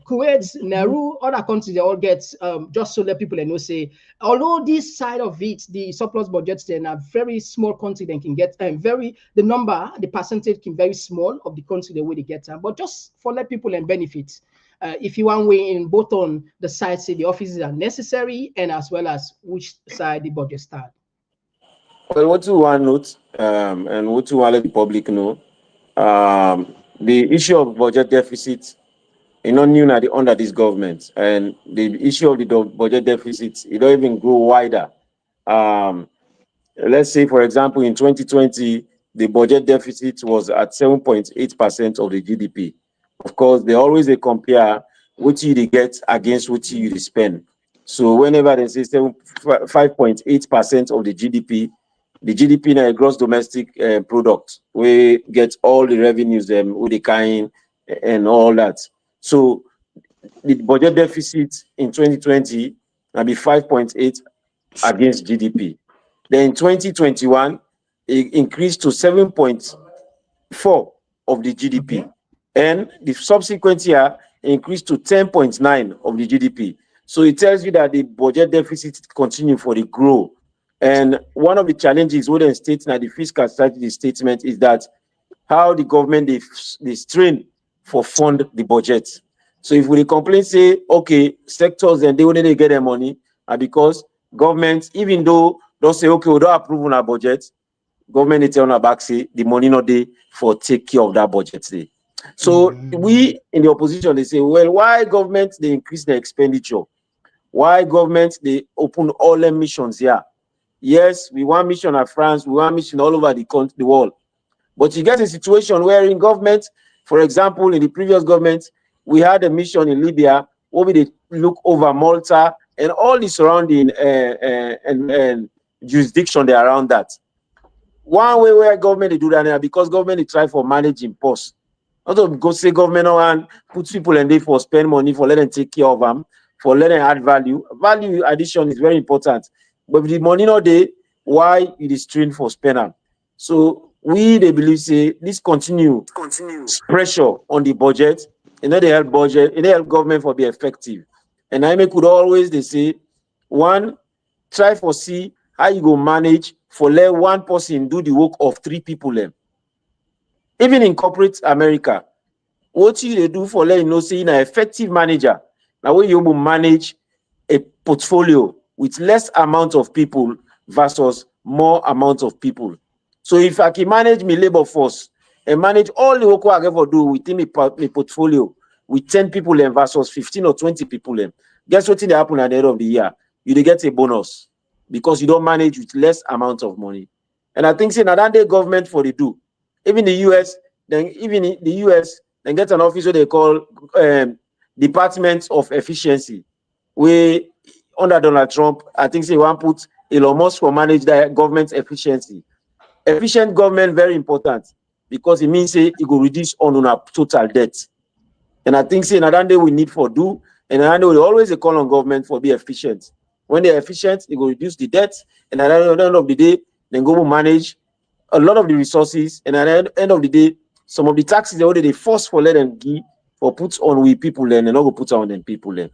Kuwait, Nehru, other countries, they all get, just so let people know, say, although this side of it, the surplus budgets, then are very small country, they can get, the percentage can very small of the country the way they get, but just for let people and benefit. If you want way in both on the side, say the offices are necessary, and as well as which side the budget start. Well, what you want to note, and what you want to let the public know, the issue of budget deficit is not new under this government, and the issue of the budget deficit, it don't even grow wider. Let's say, for example, in 2020, the budget deficit was at 7.8% of the GDP. Of course, they always compare what you get against what you spend. So whenever they say 5.8% of the GDP now gross domestic product, we get all the revenues with the kind and all that. So the budget deficit in 2020 will be 5.8 against GDP. Then in 2021, it increased to 7.4 of the GDP. Okay. And the subsequent year increased to 10.9 of the GDP. So it tells you that the budget deficit continues for the growth. And one of the challenges with the state and the fiscal strategy statement is that how the government they strain for fund the budget. So if we complain, say, okay, sectors and they only get their money, and because government, even though don't say, okay, we don't approve on our budget, government they tell our back, say the money not there for take care of that budget. Say. So we in the opposition, they say, well, why government they increase the expenditure? Why government they open all the missions here? Yes, we want mission at France, we want mission all over the world. But you get a situation where in government, for example, in the previous government, we had a mission in Libya where we look over Malta and all the surrounding and jurisdiction there around that. One way where government they do that now, because government they try for managing posts. Not to go say government and put people in there for spend money, for let them take care of them, for let them add value. Value addition is very important. But if the money not there, why it is trained for spending? So they believe say this continue pressure on the budget, and then they help budget, and they help government for be effective. And I could always they say, one, try for see how you go manage for let one person do the work of three people. Even in corporate America, what you they do for let you know say an effective manager. Now when you will manage a portfolio with less amount of people versus more amount of people. So if I can manage my labor force and manage all the work I ever do within my portfolio with 10 people versus 15 or 20 people, guess what will happen at the end of the year? You get a bonus because you don't manage with less amount of money. And I think say now that the government for the do. Even the US, then get an office what they call Department of Efficiency. We under Donald Trump, I think say one put Elon Musk for manage the government efficiency. Efficient government very important because it means say it will reduce on our total debt. And I think say another day we need for do, and another day we always call on government for be efficient. When they're efficient, it will reduce the debt, and at the end of the day, then go manage a lot of the resources, and at the end of the day, some of the taxes they already force for let them give or put on with people then and not go put on them people then.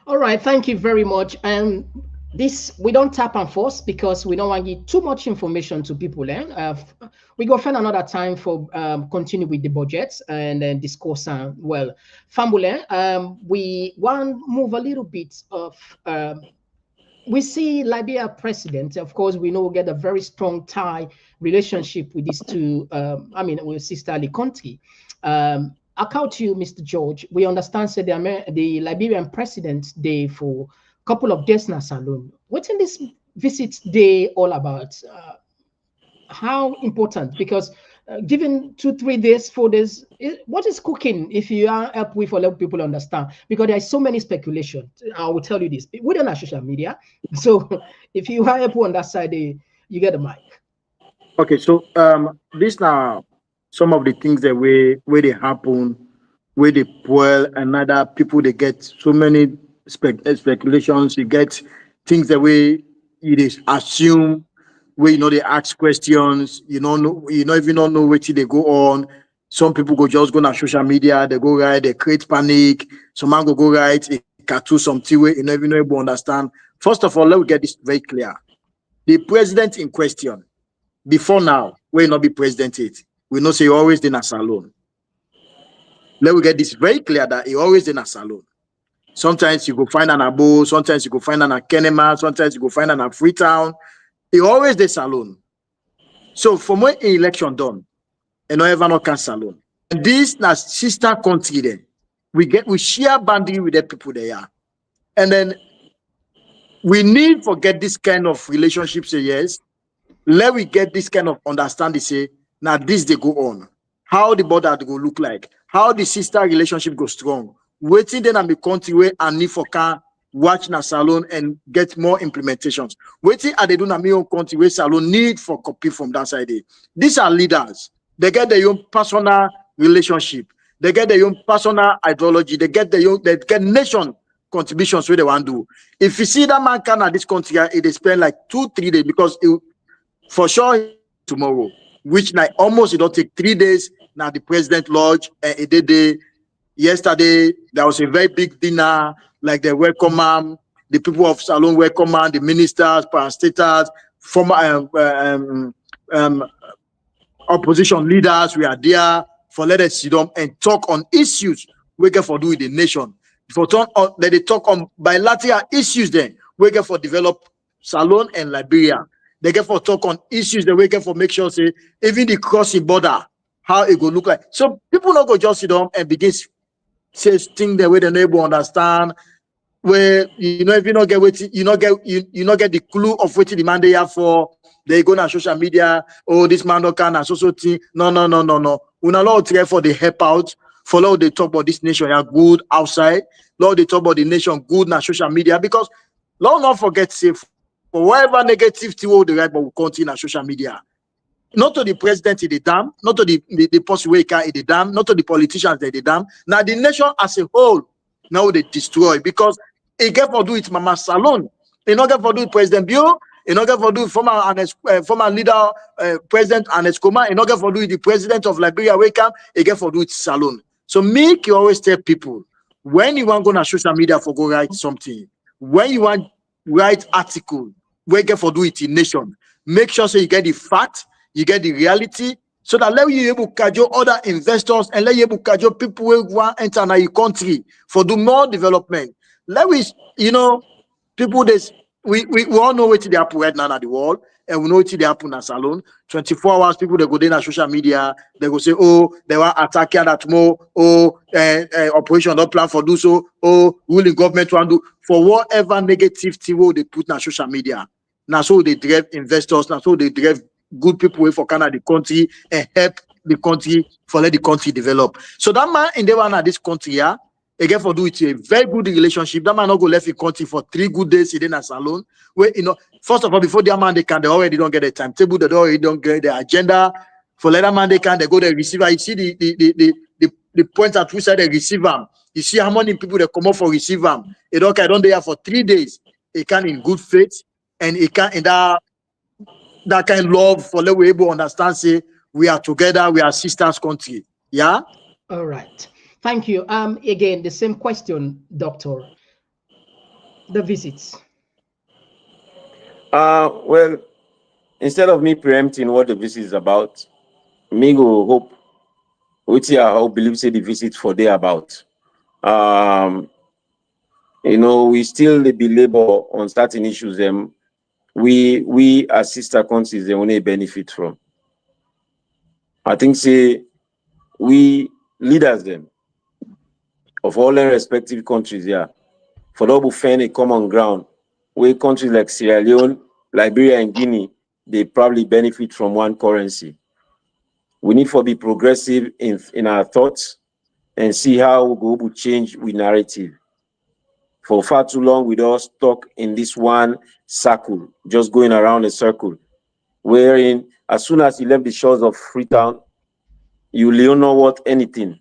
All right, thank you very much. And this we don't tap and force because we don't want to give too much information to people. We go find another time for continue with the budgets and then discuss. Well, Fambule, we want to move a little bit of. We see Liberian president. Of course, we know we get a very strong tie relationship with these two. With sisterly country. Account to you, Mr. George. We understand say the Liberian president day for a couple of days now alone. What's in this visit day all about? How important? Because given 2, 3 days, 4 days, what is cooking? If you are help with for let people understand, because there is so many speculation. I will tell you this. We don't have social media, so if you are help on that side, you get the mic. Okay, so this now. Some of the things that where they happen, where they boil, and other people they get so many speculations. You get things that way it is assumed where they ask questions, you don't even know what they go on. Some people just go on social media, they go right, they create panic. Some man go right, a cartoon something way, you don't even know able to understand. First of all, let me get this very clear. The president in question, before now, will not be president yet. We know say he always in a salon. Let me get this very clear that he always in a salon. Sometimes you go find an Abo, sometimes you go find an a Kenema, sometimes you go find an a Freetown. He always the salon. So from when election done, and no ever no can salon. And this na sister country then. We share boundary with the people there. And then we need to get this kind of relationship, say yes. Let we get this kind of understanding, say, now this they go on. How the border go look like, how the sister relationship go strong. Waiting then and be country where and need for can watch na salon and get more implementations. Waiting at they do na me own country where salon need for copy from that side. These are leaders. They get their own personal relationship. They get their own personal ideology. They get nation contributions where they want to do. If you see that man can at this country, it spend like 2-3 days because for sure tomorrow, which like almost it don't take 3 days. Now the president lodge and it did yesterday there was a very big dinner, like they welcome the people of Salon welcome the ministers, parastatals, former opposition leaders. We are there for let us sit down and talk on issues we get for do with the nation. For they talk on bilateral issues then we get for develop Salon and Liberia. They get for talk on issues that we get for make sure say even the crossing border, how it go look like. So people not go just sit down and begin say things the way the neighbor understand. Where if you not get what you not get the clue of what the man they have for. They go on social media. Oh, this man don't can so thing. No. We not allowed to for the help out. Follow they talk about this nation are good outside. Lord, they talk about the nation good on social media because Lord not forget safe. For whatever negative thing will the right, but we continue on social media. Not to the president in the dam, not to the policymaker in the dam, not to the politicians in the dam. Now the nation as a whole, now they destroy because it get for do it Mama Salon. It not get for do it President Bio. It not get for do it former leader President Anes Koma. It not get for do it the president of Liberia Wake. It get for do it Salon. So make you always tell people when you want to go on social media for go write something, when you want write article, we get for do it in nation. Make sure so you get the fact, you get the reality, so that let you able to cajole other investors and let you able to cajole people who want to enter your country for do more development. Let we, people this we all know what they happen right now at the world, and we know what they happen at Salon. 24 hours, people they go there on social media, they go say, oh, they were attacking that tomorrow, oh, operation don't plan for do so, oh, ruling government want do for whatever negative thing they put on social media. Now so they drive investors, now so they drive good people away for Canada, the country, and help the country for let the country develop. So that man in the one at this country, yeah, again for do it a very good relationship. That man not go left in country for 3 good days in a salon. Where first of all, before the man they already don't get a timetable, they already don't get the agenda. For later man they go the receiver. You see the point at which side they receive them. You see how many people they come up for receive them. It don't there for 3 days. It can in good faith and it can in that kind of love for let we able to understand say we are together, we are sisters country. Yeah. All right. Thank you. Again, the same question, Doctor. The visits. Well, instead of me preempting what the visit is about, me go hope which I hope believe say the visit for day about. We still be labor on certain issues we as sister countries they only benefit from. I think say we leaders them of all their respective countries, yeah, for those who find a common ground, where countries like Sierra Leone, Liberia, and Guinea, they probably benefit from one currency. We need to be progressive in our thoughts and see how we go to change with narrative. For far too long, we all stuck in this one circle, just going around a circle, wherein as soon as you left the shores of Freetown, you don't know what anything.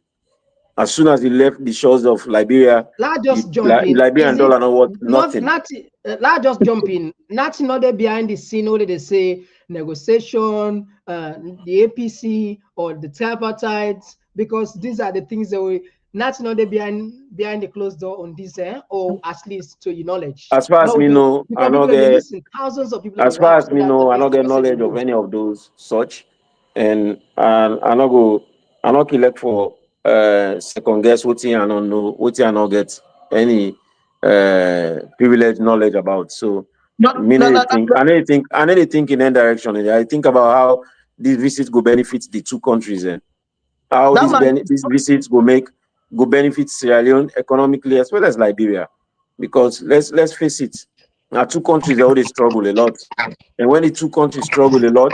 As soon as you left the shores of Liberia, Liberian dollar know what nothing. Let's just jump in. Nothing not there behind the scene. Only they say negotiation, the APC or the tripartite, because these are the things that we not know they behind the closed door on this, or at least to your knowledge. As far as me know, I because not people get. listen, thousands of people As far as me know, I not get knowledge of any of those such, and I not go. I not elect for second guess what I don't know, what I not get any privileged knowledge about. So No, me no, no, think I need to think in that direction. I think about how these visits go benefit the two countries, and how that man. these visits go benefit Sierra Leone economically as well as Liberia, because let's face it, now two countries they always struggle a lot, and when the two countries struggle a lot,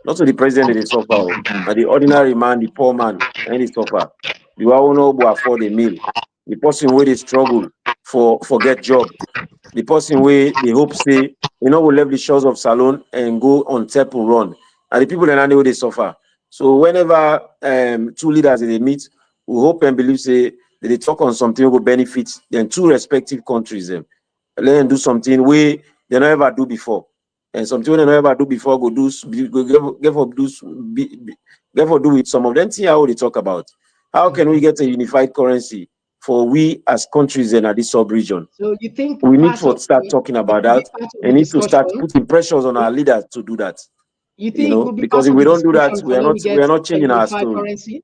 not only the president they suffer, but the ordinary man, the poor man, and they suffer. The one who afford a meal, the person where they struggle for get job, the person where they hope say will leave the shores of Salon and go on Temple Run, and the people in the they suffer. So whenever two leaders they meet, we hope and believe say that they talk on something will benefit then two respective countries. Let them do something we they never do before, and something they never do before go do with some of them. See how they talk about how can we get a unified currency for we as countries in this sub-region. So you think we need to start talking about that and need to start putting pressures on our leaders to do that. You think it could be because if we don't do that, we are not changing our story. Currency?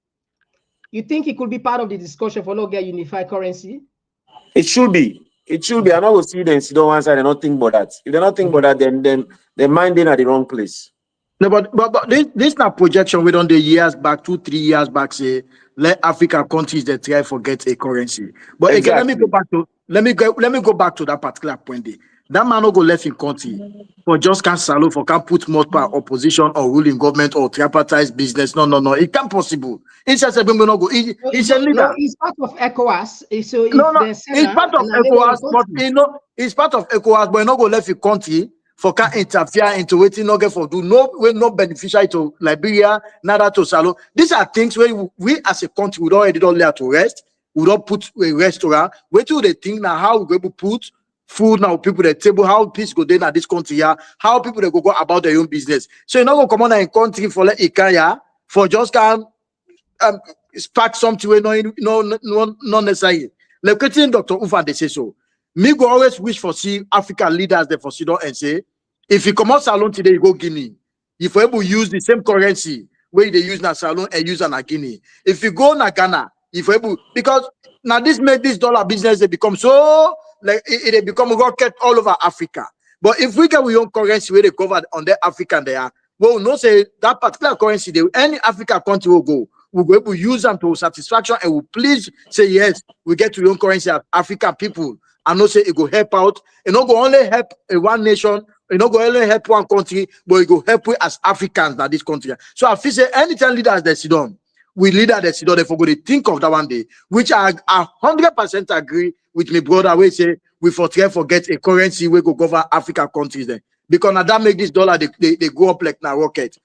You think it could be part of the discussion for not get unified currency? It should be. It should be. I'm not going to see them sit on one side and not think about that. If they're not thinking about that, then their mind in at the wrong place. No, but this not projection. We done the years back, 2-3 years back. Say let African countries that try forget a currency. But exactly. Again, let me go back to that particular point. There. That man no go left in country for just can't salo for can't put multiple opposition or ruling government or tripartite business. No. It can't possible. It's just a no go. It's a leader. No, it's part of ECOWAS. So if it's part of ECOWAS, but it's part of ECOWAS, but no go left in country. For can interfere into waiting not get for do no beneficial to Liberia, neither to Salon. These are things where we as a country would already don't let to rest. We don't put a restaurant. Wait till they think now how we go to put food now people at the table, how peace go there at this country here, how people they go about their own business. So you not go come on in country for let Ikaya for just can spark something where no necessary. Like Dr. Ufan they say so. Me go always wish for see African leaders they for sit down and say, if you come out Salon today, you go Guinea. If you able use the same currency where they use na Salon and use na Guinea. If you go na Ghana, if you able because now this make this dollar business they become so like it become rocket all over Africa. But if we get our own currency where they cover on the African they are, well, no say that particular currency they any African country will go. We'll be able to use them to satisfaction and we'll please say yes, we get to your own currency as African people. And not say it go help out. It not go only help one nation. It not go only help one country, but it go help we as Africans in this country. So I feel say anytime leaders they sit down, we leaders they sit down, they forgot to think of that one day, which I 100% agree with my brother. We say we forget a currency we go govern African countries then because now that make this dollar they go up like now rocket.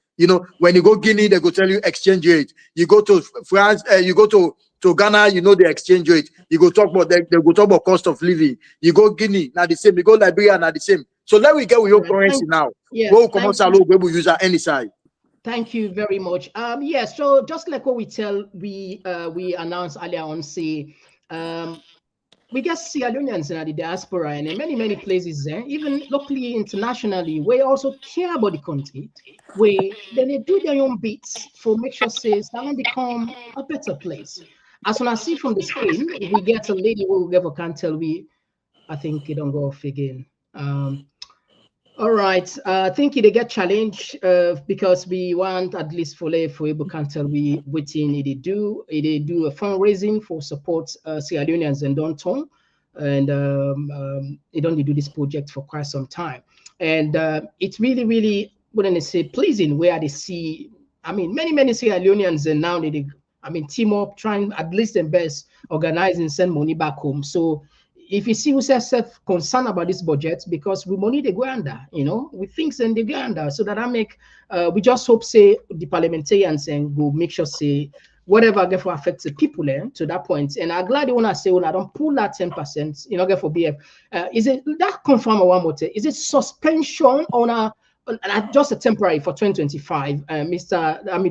When you go Guinea, they go tell you exchange rate. You go to France, you go to Ghana, the exchange rate. You go talk about they go talk about cost of living. You go Guinea, now the same. You go Liberia, now the same. So let we get with your currency now. We'll come out we will use at any side. Thank you very much. Yes. So just like what we announced earlier on, say we get Sierra Leoneans in the diaspora and in many places, even locally, internationally, we also care about the country. Then they do their own bits for make sure say Salon become a better place. As when I see from the screen, we get a lady who never can tell I think it don't go off again. All right, I think they get challenged because we want at least for able can tell we waiting they do a fundraising for support Sierra Leoneans and downtown, and they don't do this project for quite some time, and it's really wouldn't say pleasing where they see many Sierra Leoneans and now they team up trying at least their best organizing send money back home. So if you see yourself concerned about this budget because we money they go under, we think and they go under. So that we just hope say the parliamentarians and go make sure say whatever get for affect the people to that point. And I'm glad they want to say when I don't pull that 10%, get for BF. Is it that confirm one more? Is it suspension on just a temporary for 2025,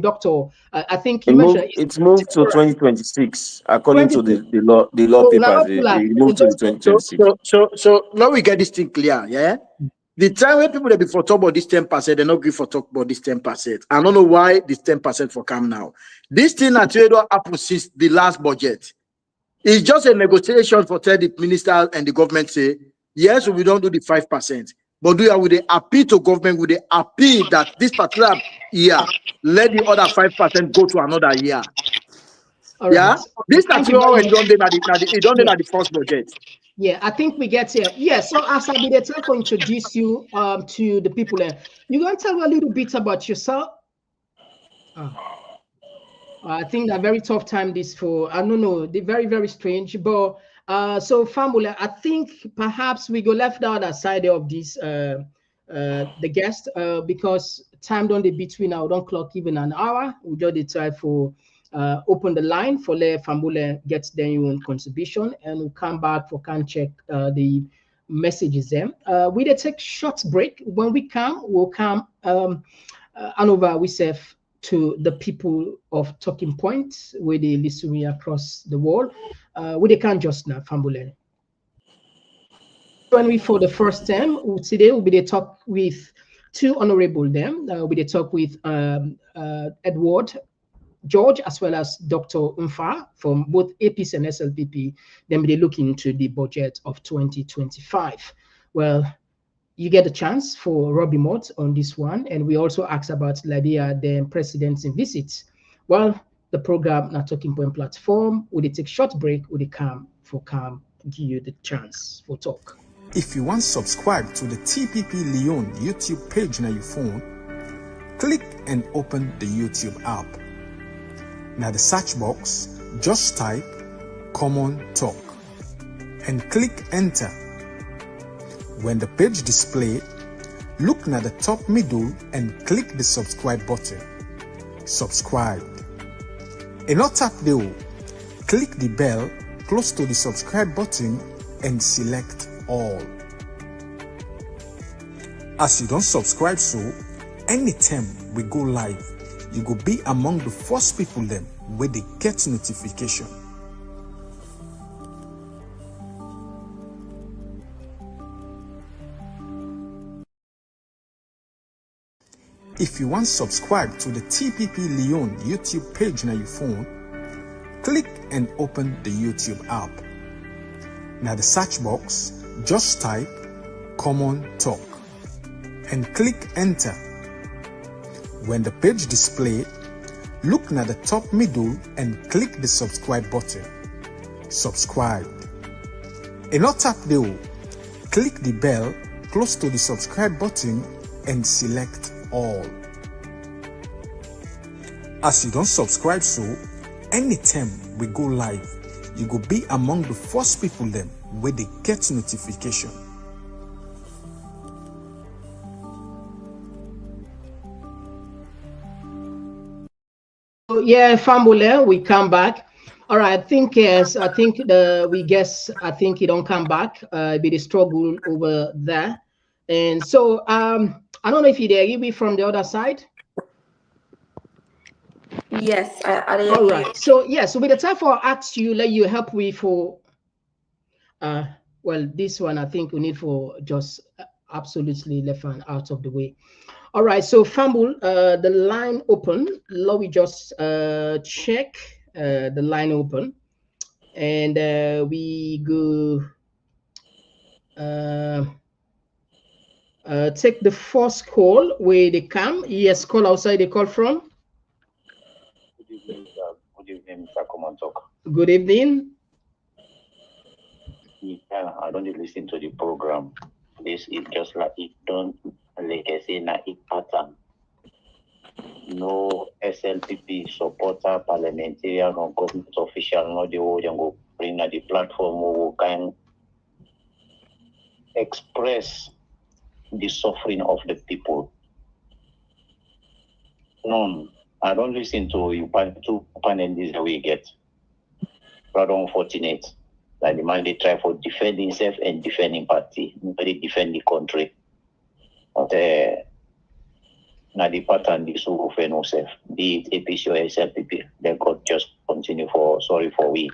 Doctor. I think you mentioned It's moved to temporary. 2026 according to the law So now papers. It moved to the 2026. So now we get this thing clear, yeah. The time when people they before talk about this 10%, they not give for talk about this 10%. I don't know why this 10% for come now. This thing actually don't happen since the last budget. It's just a negotiation for tell the minister and the government say, yes, we don't do the 5%. But do with the appeal to government, with the appeal that this particular year, let the other 5% go to another year. All yeah, right. this Thank actually you very already much. done the first budget. Yeah, I think we get here. Yeah, so as I be the time for introduce you to the people there, you gonna tell me a little bit about yourself? I think a very tough time this for I don't know, the very strange. But so family, I think perhaps we go left out aside of this the guest because time don't be between now, don't clock even an hour. We just try for open the line for the family get their own contribution and we'll come back for can check the messages there. We take short break. When we come, we'll come and over we say to the people of Talking Point, where they listen across the world, where they can't just now family. When we for the first time today, we'll be the talk with two honorable them. We'll be the talk with Edward George as well as Dr. Umfa from both APIS and SLPP. Then they look into the budget of 2025. Well, you get a chance for Robbie Mott on this one. And we also asked about Liberia, the president's visits. Well, the program, now Talking Point platform, would it take short break? Would it come give you the chance for talk? If you want to subscribe to the TPP Lyon YouTube page on your phone, click and open the YouTube app. Now the search box, just type Komon-Tok and click enter. When the page display, look at the top middle and click the subscribe button. Subscribe. And not tap the click the bell close to the subscribe button and select all. As you don't subscribe so, anytime we go live, you go be among the first people them where they get notification. If you want to subscribe to the TPP Lyon YouTube page on your phone, click and open the YouTube app. Now the search box, just type Komon-Tok and click enter. When the page display, look at the top middle and click the subscribe button. Subscribe. And not tap the click the bell close to the subscribe button and select all. As you don't subscribe so, anytime we go live, you go be among the first people them where they get notification. So, yeah, family, we come back. All right, I think yes, I think I think he don't come back. Be the struggle over there. And so I don't know if you be from the other side. Yes, I All right. So yeah, so with the time for ask you, let you help me for well, this one I think we need for just absolutely left and out of the way. All right, so Fambul, the line open. Let me just check the line open, and we go take the first call where they come. Yes, call outside. They call from. Good evening, sir. Good evening, Mr. Komon-Tok. Good evening. Yeah, I don't listen to the program. This is just like it don't like I say na it pattern. No SLPP supporter, parliamentarian or government official, no the whole go bring at the platform who can express the suffering of the people. None. I don't listen to you two panelists that we get. Rather unfortunate. Like the man they try for defending himself and defending party. Nobody defend the country. But Now the pattern is so often no self, be it APC or SLPP, they could just continue for we.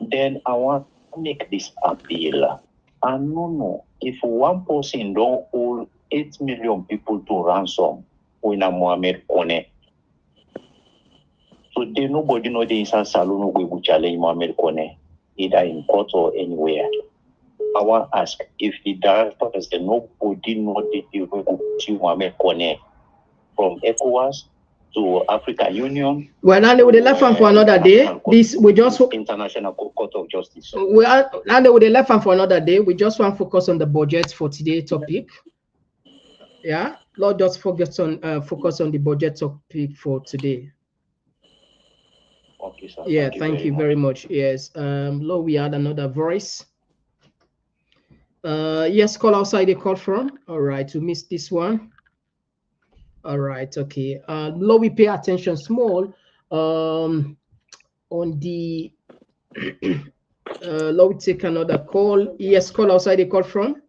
Then I want to make this appeal. I don't know if one person don't hold 8 million people to ransom when a Mohamed Kone. So there nobody know the inside salon we will challenge Mohamed Kone, either in court or anywhere. I want to ask if the director has said nobody know the way to Mohamed Kone from ECOWAS to African Union. Well, now they left one for another day. This we just International Court of Justice. Now they left one for another day. We just want to focus on the budget for today's topic. Yeah, Lord, just focus on the budget topic for today. Okay, sir. Yeah, thank you very much. Yes, Lord, we had another voice. Yes, call outside the call from. All right, we missed this one. All right, okay. Lord, we pay attention small on the Lord, we take another call. Yes, call outside the call from.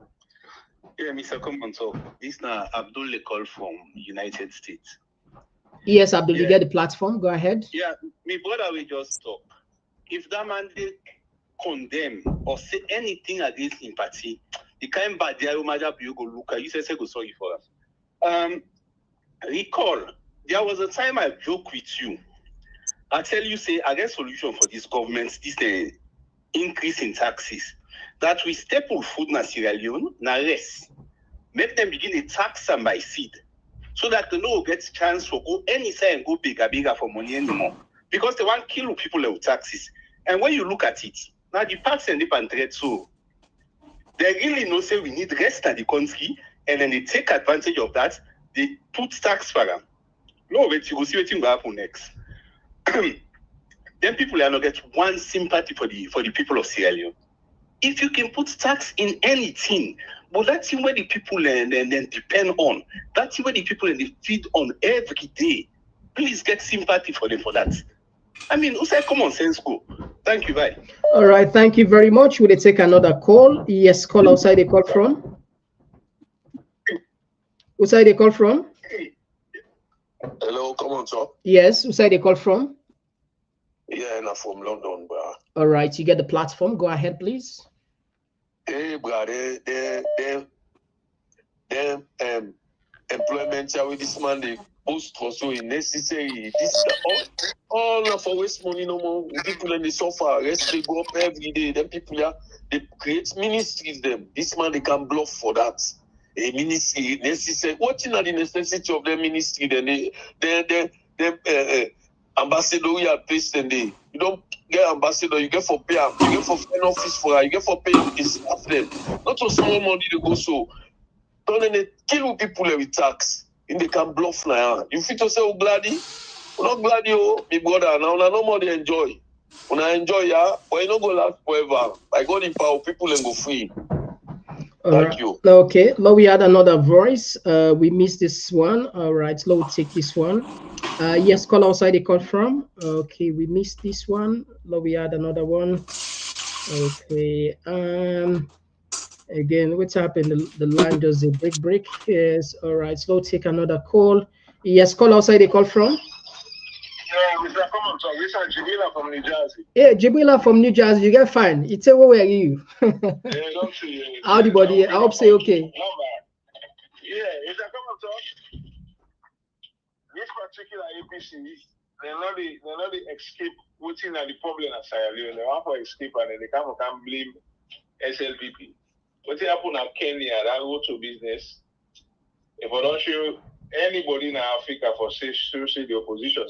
Yeah, Mr. Komon-Tok. This now Abdul call from United States. Yes, Abdul, you get the platform. Go ahead. Yeah, my brother will just talk. If that man did condemn or say anything against empathy, the kind bad there you go look at you say go sorry for us. Recall, there was a time I joke with you. I tell you, say I get solution for this government, this increase in taxes. That we staple food na Sierra Leone, na less. Make them begin to tax them by seed. So that the no gets chance for go any side and go bigger for money anymore. Because they want to kill people with taxes. And when you look at it, now the tax and the pantry, so they really know say we need rest of the country, and then they take advantage of that, they put tax for them. No, wait, you will see what will happen next. Then people are not get one sympathy for the people of Sierra Leone. If you can put tax in anything, but that's where the people then depend on. That's where the people they feed on every day. Please get sympathy for them for that. I mean, who said common sense go? Thank you, bye. All right, thank you very much. Will they take another call? Yes, call outside the call from. Outside the call from? Hello, Komon-Tok. Yes, outside the call from? Yeah, and I'm from London, bro. All right, you get the platform. Go ahead, please. Hey, bro, employment with this man, they post also necessary. This all for waste money no more. People in the suffer, rest they go up every day. Then people they create ministries. Them this man they can bluff for that. A ministry necessary. What's not the necessity of the ministry? Then they ambassadorial place. Then you don't get ambassador. You get for pay. You get for foreign office for her. You get for pay the staff. Them not so small money they go so. Don't they kill people with tax? And they can bluff now. You fit to say, oh, glady? We're not glady, oh, my brother. Now, no more they enjoy. When I enjoy, yeah, but you not go last forever. By God in power, people and go free. Thank you. Okay, now we had another voice. We missed this one. All right, now we'll take this one. Yes, call outside the call from. Okay, we missed this one. Now we had another one. Okay. Again, what's happened? The line does a break. Yes, all right. So take another call. Yes, call outside the call from. Yeah, Mr. Komon-Tok. This is Jibila from New Jersey. Yeah, Jibila from New Jersey. You get fine. It's a where are you? Yeah, don't see. Howdy, buddy. I hope say okay. Yeah, Mr. Komon-Tok. This particular APC, they're not the escape. What's in the problem at Sierra Leone? They want to escape and they can blame SLPP. What's happened in Kenya, that go to business. If I don't show anybody in Africa for say the opposition,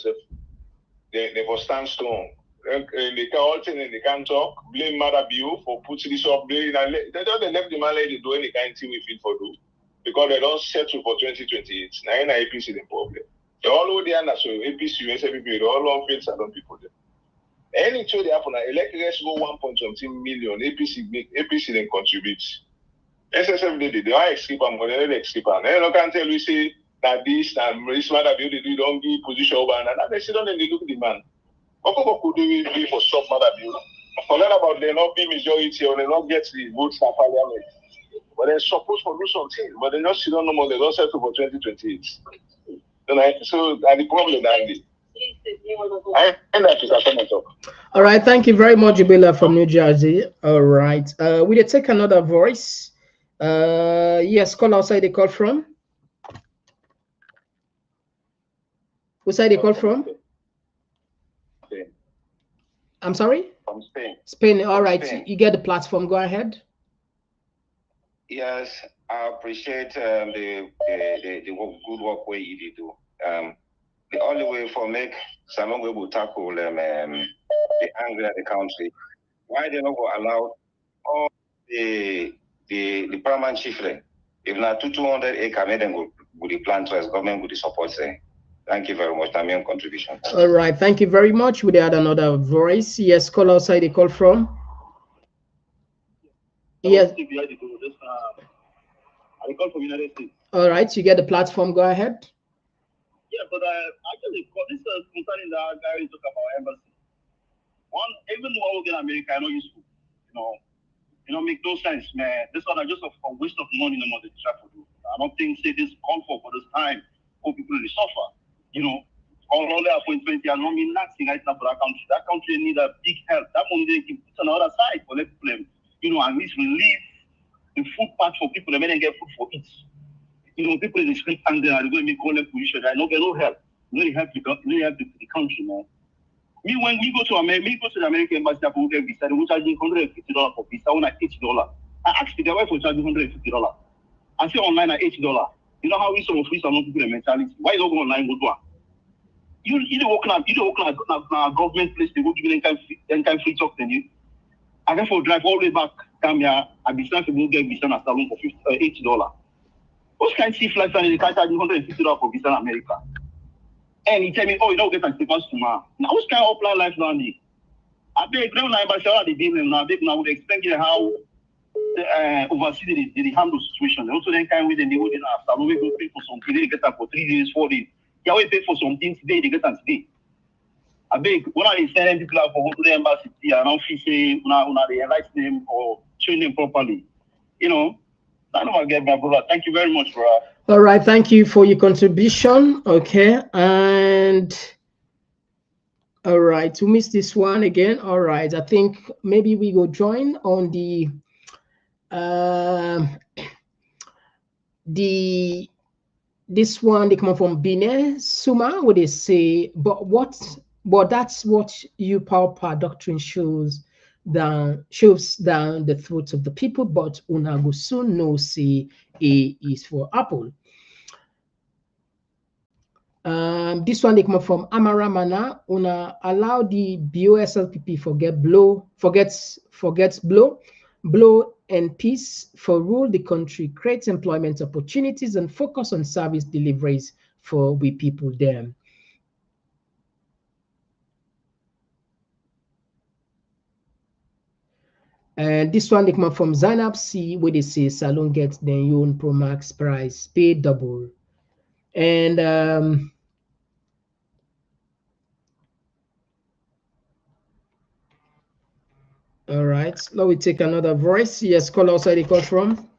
they will stand strong. They can alternate, they can talk, blame Madabiu for putting this up, blame. They don't let the man let do any kind of thing we feel for do. Because they don't settle for 2028. Now in APC the problem. They all over there, so APC, SLPP, they all on field salon people there. Any two they happen, electors go 1.something million, APC then contributes. SSF they are escape and when they escape and they can't tell we say that this and this matter they don't give position over and they sit down and they look at the man. What could they be for stop matter view? Forget about they not be majority or they not get the votes in parliament. But they're supposed to do something, but they just sit down no more, they don't settle for 2028. So the problem that I end that is a Komon-Tok. All right, thank you very much, Jibila from New Jersey. All right, we'll take another voice. Yes, call outside the call from. Who's side the call from? Spain. I'm sorry? From Spain. Spain, all From right, Spain. you get the platform, go ahead. Yes, I appreciate the good work where you do. The only way for make Salon will tackle the anger of the country, why they not go allow all the paramount chiefly, if not 200 acre, made them go the plan to as government with the support say. Thank you very much. I'm your contribution. All right, thank you very much. We had another voice. Yes, call outside the call from. Yes. I call from United States. All right, you get the platform, go ahead. Yeah, but actually, this is concerning the guy who talk about embassy. One, even when we get America, I know useful. Make no sense, man. This one is just a waste of money no more than try to do. I don't think say this comfort for this time for people to suffer. All the appointments are not mean nothing right now for that country. That country need a big help. That money they can put on the other side for let them, at least relieve the food part for people that may not get food for it. People in the street and they are going to make all the pollution. I don't get no help. Really help the country, man. Me, when we go to America, the American embassy for get visa, we charge $150 for visa, one at $80. I asked the wife for charging $150. I say online at $80. You know how we some free some people the mentality. Why you don't go online go do it? You don't work now government place, they go give you them free talk than you. I can for drive all the way back, come here, I be trying to go get visa at salon for $80. Those kind of flights and they can't charge $150 for visa in America. And he tell me, oh, you don't get a papers tomorrow. Now, what's kind of apply life down there? I beg, ground line, but they give them now. They now would explain how oversee the handle situation. Also, then kind of they would after we go pay for something, they get that for 3 days, 4 days. Yeah, we pay for something today, they get that today. I beg, when I send people out for go to the embassy, I don't feel say, they enlighten them or train them properly. I don't want to get my brother. Thank you very much, bro. All right, thank you for your contribution. Okay, and all right, we missed this one again. All right, I think maybe we go join on the this one. They come from Bine Suma, where they say, but that's what you power doctrine shows down the throats of the people, but una go soon know say A is for Apple. This one they come from Amara Mana. Una allow the BOSLPP forgets blow and peace for rule the country, create employment opportunities and focus on service deliveries for we people there. And this one they come from Zainab C, where they say Salon gets their own Pro Max price, pay double. And all right, now we take another voice. Yes, call outside the call from.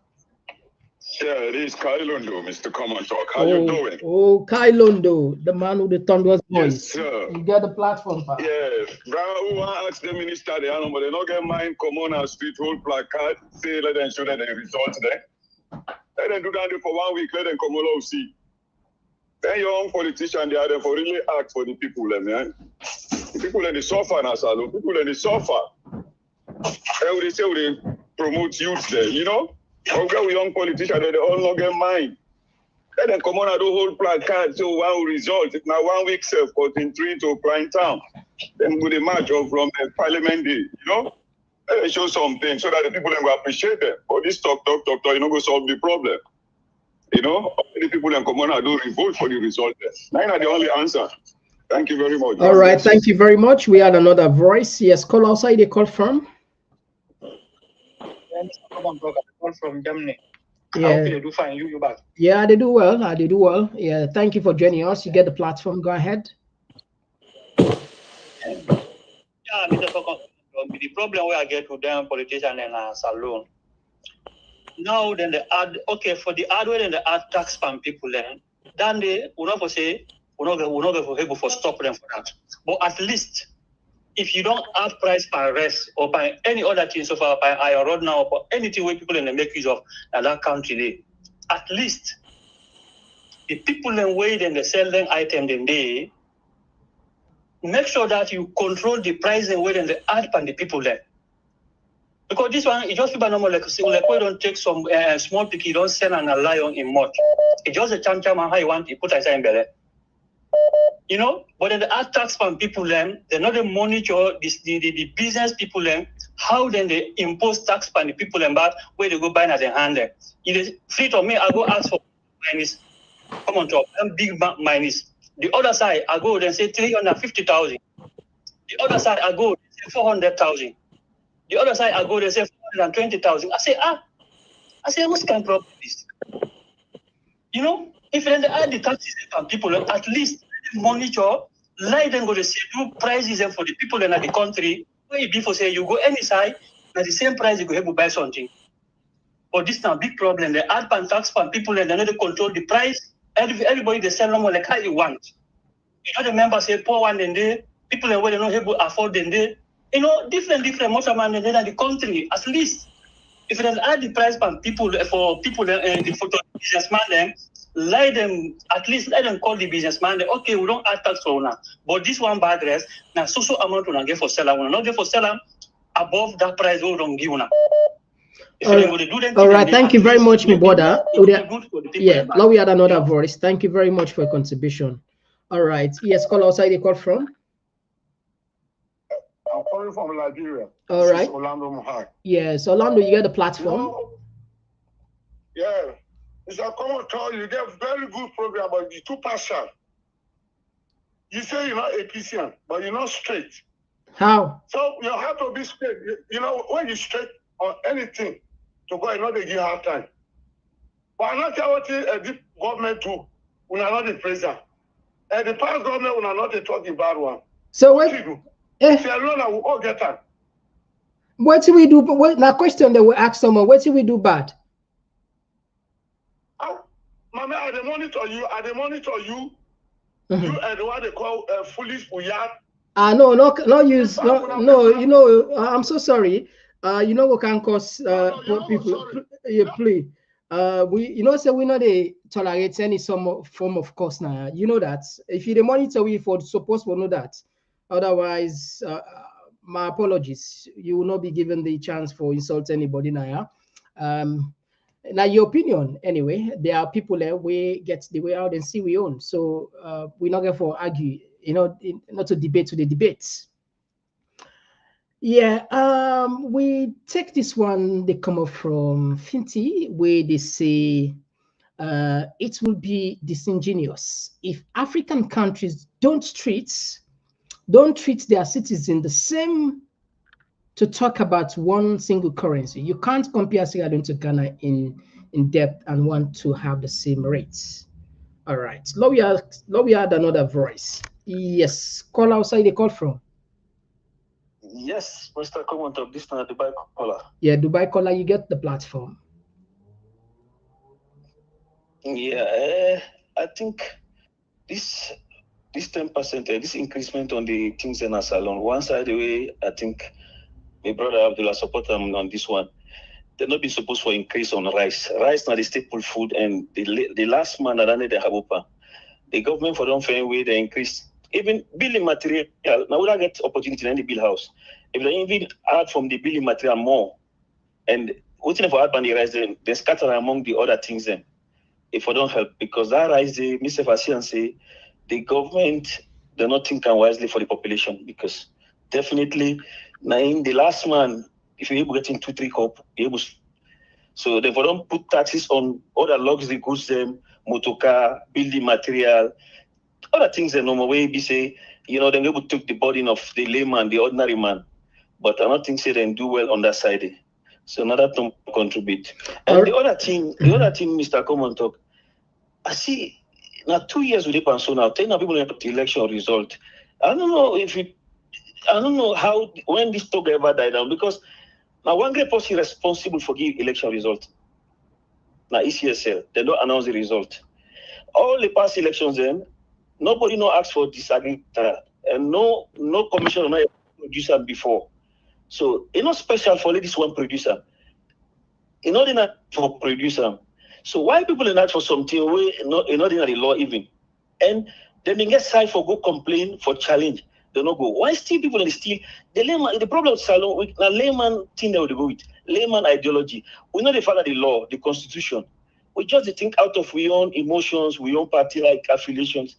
Yeah, it is Kailondo, Mr. Komon-Tok. How you doing? Oh, Kailondo, the man with the thunderous voice. Yes, sir. You get the platform, pal. Yeah, who asked the minister, but they don't get mine, come on and street hold placard, say, let them show that the results there. Let them do that for 1 week, let them come along, see. Then your own politician, they are there for really act for the people, man. The people in the suffer now, Salon. People in the suffer. And they say they promote youth there, Okay, we young politicians, they all not get mine. Let them come on and do whole placard, so one result. Now 1 week self, 14-3 to prime town. Then go the march from the parliament day, Let them show something so that the people then go appreciate them. But this talk, go solve the problem. The people then come on and do revolt for the result there. That's not the only answer. Thank you very much. All right, thank you very much. We had another voice. Yes, call outside. They call from. Call from Germany. Yeah. I hope they do fine. You back. Yeah, they do well. They do well. Yeah, thank you for joining us. You get the platform. Go ahead. Yeah, the problem we are get with them politicians and Salon. Now then they add for the hardware and the add tax from people then then they will not say, we're not able to stop them for that. But at least, if you don't have price per rest or by any other thing, so far by iron rod now, or anything where people in the make use of that country, at least the people in way then they sell them item then they make sure that you control the price and way then they add on the people there. Because this one, it just people normal like we don't take some small picky, you don't sell and a lion in much. It's just a cham and how you want to put aside in belly. You know, but then the add tax from people then they not monitor the business people then how then they impose tax on the people and back where they go buy at the hand there. It is free to me, I go ask for minus. Komon-Tok, them big minus. The other side, I go then say 350,000. The other side, I go say 400,000. The other side, I go they say 420,000. I say, what's kind of problem is? You know, if then they add the taxes on people, at least monitor, let them go to say do prices for the people in the country. Where before say you go any side, at the same price you go able to buy something. But this is a big problem. They add pan tax for people and they don't control the price. Everybody they sell them like how you want. You know the members say poor one and they people and where they not able to afford then they different most of them in the country. At least if they add the price for people for the businessman then let them call the businessman. Okay, we don't add tax for now, but this one bad rest now so amount we get for seller. We not get for seller above that price we don't give now. All right, thank you very much, my brother. Yeah, now we had another voice. Thank you very much for your contribution. All right, yes, call outside. You call from? I'm calling from Liberia. All right. Orlando Muhar. Yes, Orlando, you get the platform. Yeah, it's a Komon-Tok. You get very good program, but you're too partial. You say you're not APCian, but you're not straight. How? So you have to be straight. You know, when you straight on anything, to go and not they give hard time. But I'm not sure what the government do. We are not the president. And the past government we are not the talking bad one. So what you do? If you alone, I will all get time. What do we do? Now question that we ask someone, what do we do bad? Mama, I dey monitor you. You are the one they call foolish uyat. No, use no. You know, I'm so sorry. You know what can cause people. Please. We say we not they tolerate any some form of cost now. You know that. If you the monitor, we for supposed to know that. Otherwise, my apologies. You will not be given the chance for insult anybody now. Now your opinion anyway. There are people there we get the way out and see we own. So we're not going to argue. You know, not to debate to the debates. Yeah, we take this one. They come up from Finty, where they say it will be disingenuous if African countries don't treat their citizens the same to talk about one single currency. You can't compare Sierra Leone to Ghana in depth and want to have the same rates. All right, now we had another voice. Yes, call outside. They call from. Yes, Mr. Komon-Tok, this is Dubai caller. Yeah, Dubai caller, you get the platform. Yeah, I think this 10%, this increasement on the things in Salon, one side the way, I think my brother Abdullah support them on this one. They're not be supposed for increase on rice. Rice now the staple food, and the last man that they have open. The government for don't find way they increase. Even building material, now we don't get opportunity in the bill house. If they even add from the building material more, and waiting for add on the rice, they scatter among the other things then. If we don't help, because that rice, Mr. Fasian say, the government, they're not thinking wisely for the population, because definitely, now in the last man, if you're able to get in 2-3 cup, you're able. So therefore, don't put taxes on other luxury goods, them, motorcar, building material, other things the normal way be say, you know, then they would take the burden of the layman, the ordinary man. But I don't think say they do well on that side. So another to contribute. And the other thing, Mr. Komon-Tok, I see now 2 years with the pension now, 10 people have the election result. I don't know how when this talk ever died down, because now one great person responsible for give election result. Now ECSL, they don't announce the result. All the past elections then, nobody no asked for this agriculture, and no commission no producer before. So it's not special for this one producer. It's not enough for producer. So why people not for something where not in the law even? And then they get side for go complain for challenge. They not go. Why still people in still the layman? The problem with Salon, with the layman thing they would go with layman ideology. We know they follow the law, the constitution. We just think out of we own emotions, we own party like affiliations.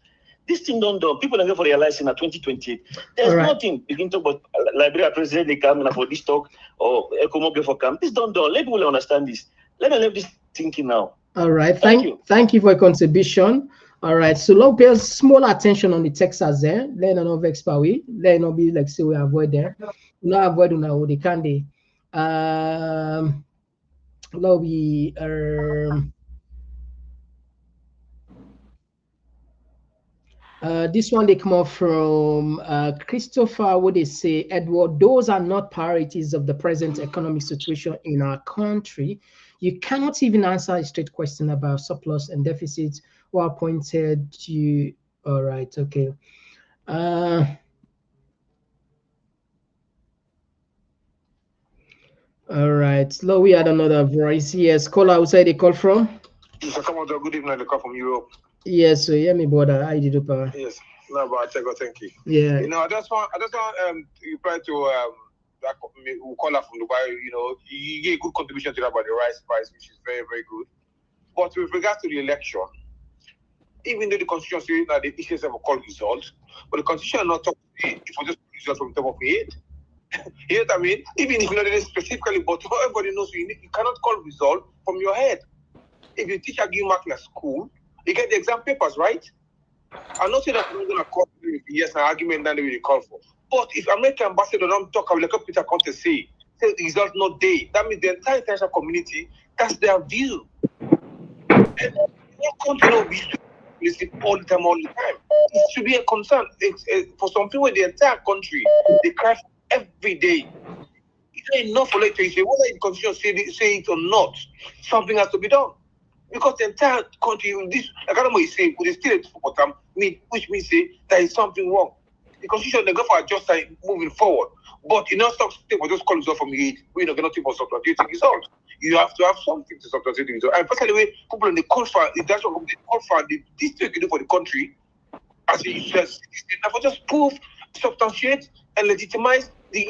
This thing don't do. People are going for realizing in 2028. There's nothing. You can talk about Liberian President, they come for this talk or Komon-Tok for camp. This don't do. Let people understand this. Let me leave this thinking now. All right. Thank you for your contribution. All right. So long pay small attention on the Texas there. Let no vex we. Let no be like say we avoid there. No avoid now they can they. This one they come up from Christopher. What they say, Edward, those are not priorities of the present economic situation in our country. You cannot even answer a straight question about surplus and deficits while pointed to. All right, okay. All right, so we had another voice. Yes, caller outside the call from. Mr. Komon-Tok, good evening. The call from Europe. Yes, so yeah, me brother. I did Yes, no, but I thank you. Yeah. You know, I just want reply to that caller from Dubai. You know, he gave a good contribution to that about the rice price, which is very, very good. But with regards to the election, even though the constitution says that the issues have a call result, but the constitution not talk if we just result from top of it. You know what I mean? Even if you know it specifically, but everybody knows you cannot call result from your head. If the teacher give mark in a school, you get the exam papers, right? I'm not saying that we're going to call yes an argument that they will call for. But if American ambassador don't talk about like Peter Conte say the result not there, that means the entire international community, that's their view. And we should listen all the time. It should be a concern. For some people in the entire country, they cry every day. It's not enough for later. You say whether the constitution say it or not, something has to be done. Because the entire country, this I don't know what you say, but they still for them, which means say there is something wrong. The constitution they go for adjustment moving forward. But you know, stop for just call result from it. We're not gonna take for substantiating results. You have to have something to substantiate the result. And personally, people in the call for that's what they call for this thing you do for the country, as you just just prove, substantiate, and legitimize the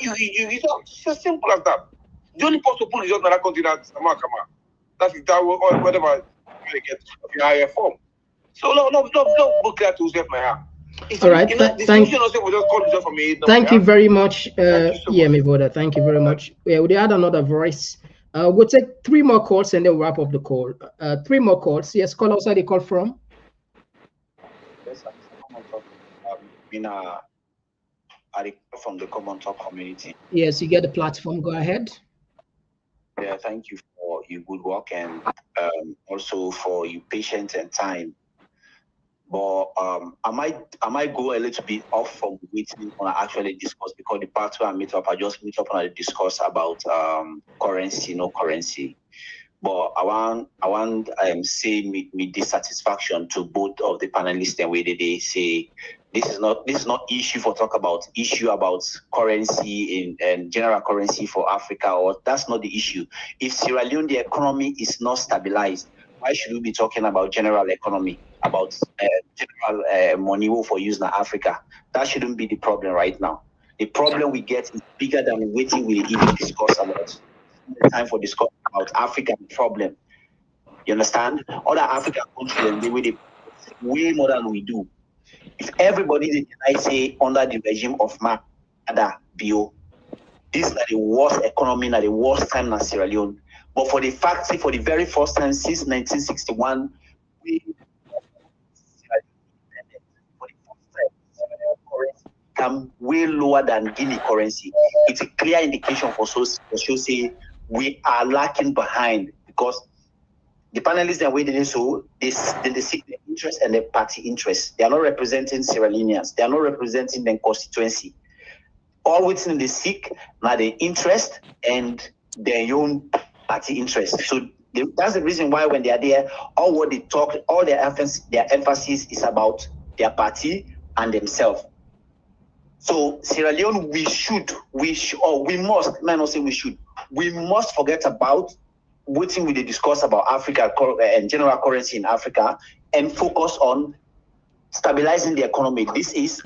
results. It's as simple as that. The only possible result in that country that's that's that whatever you get of your higher form. So no book that to save my hand. All right, thank you very much. Yeah, my brother, thank you very much. Yeah, we had another voice. We'll take 3 more calls and then we'll wrap up the call. 3 more calls. Yes, call outside the call from. Yes, from the Komon-Tok community. Yes, you get the platform. Go ahead. Yeah, thank you for your good work and also for your patience and time. But I might go a little bit off from waiting when I actually discuss, because the part where I meet up and discuss about currency, no currency. But I want say me dissatisfaction to both of the panelists and where they say this is not issue for talk about issue about currency and general currency for Africa, or that's not the issue. If Sierra Leone the economy is not stabilized, why should we be talking about general economy, about general money for use in Africa? That shouldn't be the problem right now. The problem we get is bigger than waiting we even discuss about. Time for discussion about African problem. You understand? Other African countries, they way more than we do. If everybody, I say, under the regime of Bio, this is the worst economy, the worst time in Sierra Leone. But for the fact, for the very first time since 1961, we for the first time come way lower than Guinea currency. It's a clear indication for say we are lacking behind, because the panelists that waited so they seek their interest and their party interest. They are not representing Sierra Leoneans. They are not representing their constituency. All within they seek now their interest and their own party interest. So That's the reason why when they are there, all what they talk, all their emphasis is about their party and themselves. So Sierra Leone, we must forget about what we discuss about Africa and general currency in Africa and focus on stabilizing the economy. This is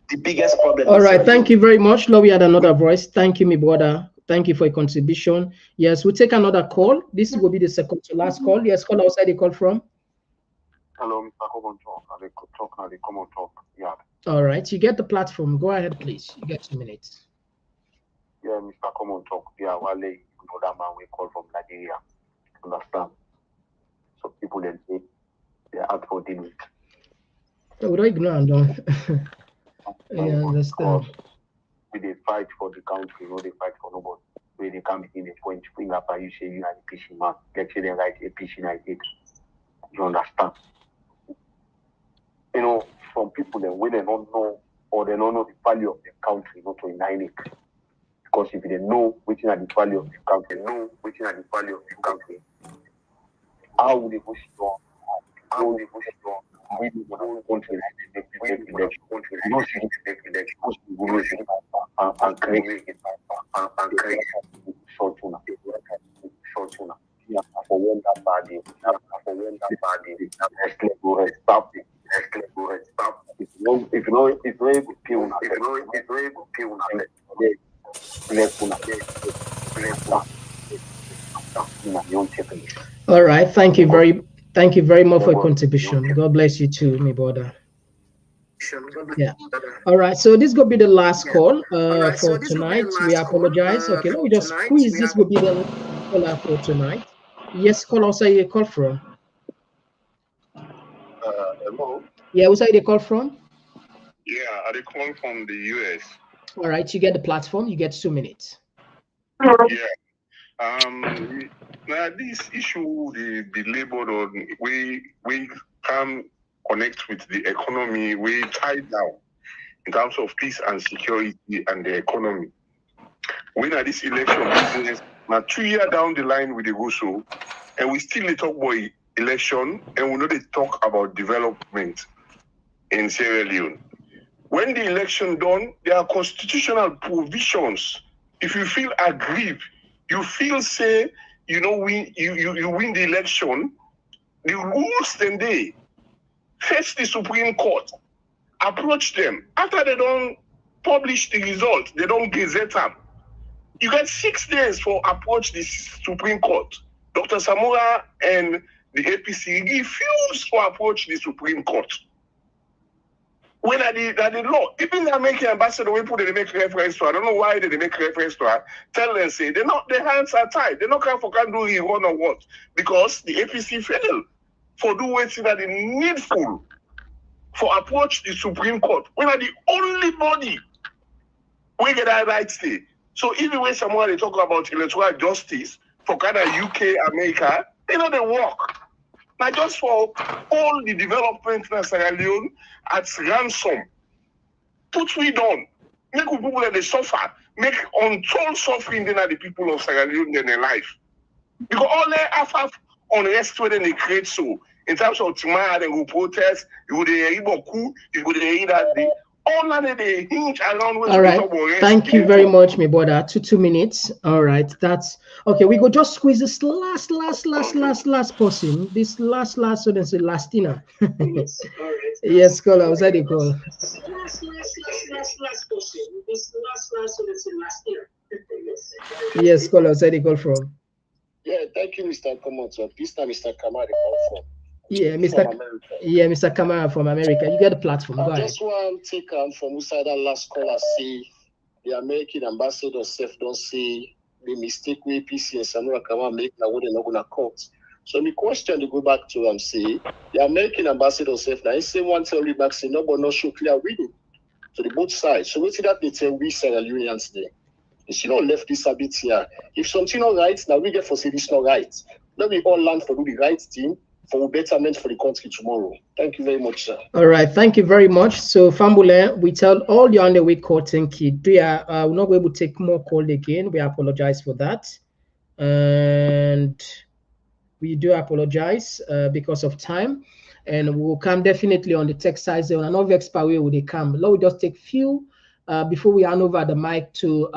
the biggest problem. All right, thank you very much. Now we had another voice. Thank you, my brother. Thank you for your contribution. Yes, we'll take another call. This will be the second to last call. Yes, call outside the call from. Hello, Mr. Komon-Tok. I talk now the Komon-Tok. Yeah. All right, you get the platform. Go ahead, please. You get 2 minutes. Yeah, Mr. Komon-Tok. Yeah, Wale, you know that man we call from Nigeria. Understand? So people then say they're out for dealing with. We don't ignore them. Yeah, understand. We they fight for the country, no, they fight for nobody. Where they come in the point finger by you say you are a PC man. Let's say they write a PC like it. You understand? You know, some people then when they don't know or they don't know the value of the country, not to deny it. Because if they know which is the value of the country, how would they push it on? How would they push it on? We do the whole country like the and create short tuna. Yeah, for when that body, if you know, it's very good peel. All right, thank you very much for your contribution. God bless you too, my brother. Yeah. All right, so this will be the last call for tonight. We apologize. Okay, let me just squeeze. This will be the last call for tonight. Yes, call outside you call from. Hello. Yeah, outside you call from. Yeah, I call from the US. All right, you get the platform. You get 2 minutes. Yeah. Now this issue the labored on we can connect with the economy. We tied down in terms of peace and security and the economy. When at this election business now 2 years down the line with the go so, and we still talk about election and we know they talk about development in Sierra Leone. When the election done, there are constitutional provisions. If you feel aggrieved, you feel say, you know, you win the election, the rules then they face the Supreme Court, approach them. After they don't publish the result, they don't gazette them. You get 6 days for approach the Supreme Court. Dr. Samora and the APC refuse to approach the Supreme Court. When the law, even the American ambassador, we put they make reference to, I don't know why they make reference to her, tell them, say, their hands are tied. They're not going for can do rerun or what. Because the APC failed for do what that is needful for approach the Supreme Court. We are the only body we get that right stay. So even when someone they talk about electoral justice for kind of UK, America, they know they work. Now just for all the development in Sierra Leone at ransom, put we down. Make people that they suffer, make untold suffering then the people of Sierra Leone in their life. Because all they have unrest where they create so in terms of tomorrow they go protest, you go there, you go there that day. All that they hinge around with. All right, thank you very much, my brother. 2 minutes. All right, that's okay. We go just squeeze this last person. This last, so then say last dinner. Yes, call outside the call. Yes, call outside the call from. Yeah, thank you, Mr. Komon-Tok. This time, Mr. Kamara call from. Yeah, Mr. Kamara from America. You get the platform. Go ahead. Just want to take from inside that last caller say the American ambassador self don't say the mistake we APC and Samora Kamara make now what they're not gonna court. So my question to go back to say the American ambassador self now he say one tell me back say no but not show clear reading to the both sides. So what's that they tell we Sierra Leoneans there? It's left this a bit here. If something not right, now we get for say this not right. Let me all learn for do the right thing for betterment for the country tomorrow. Thank you very much, sir. All right, thank you very much. So Fambule, we tell all your underway court thank you. We're not able to take more call again. We apologize for that. And We do apologize because of time, and we'll come definitely on the text side. On another expert way will they come. Let me just take few before we hand over the mic to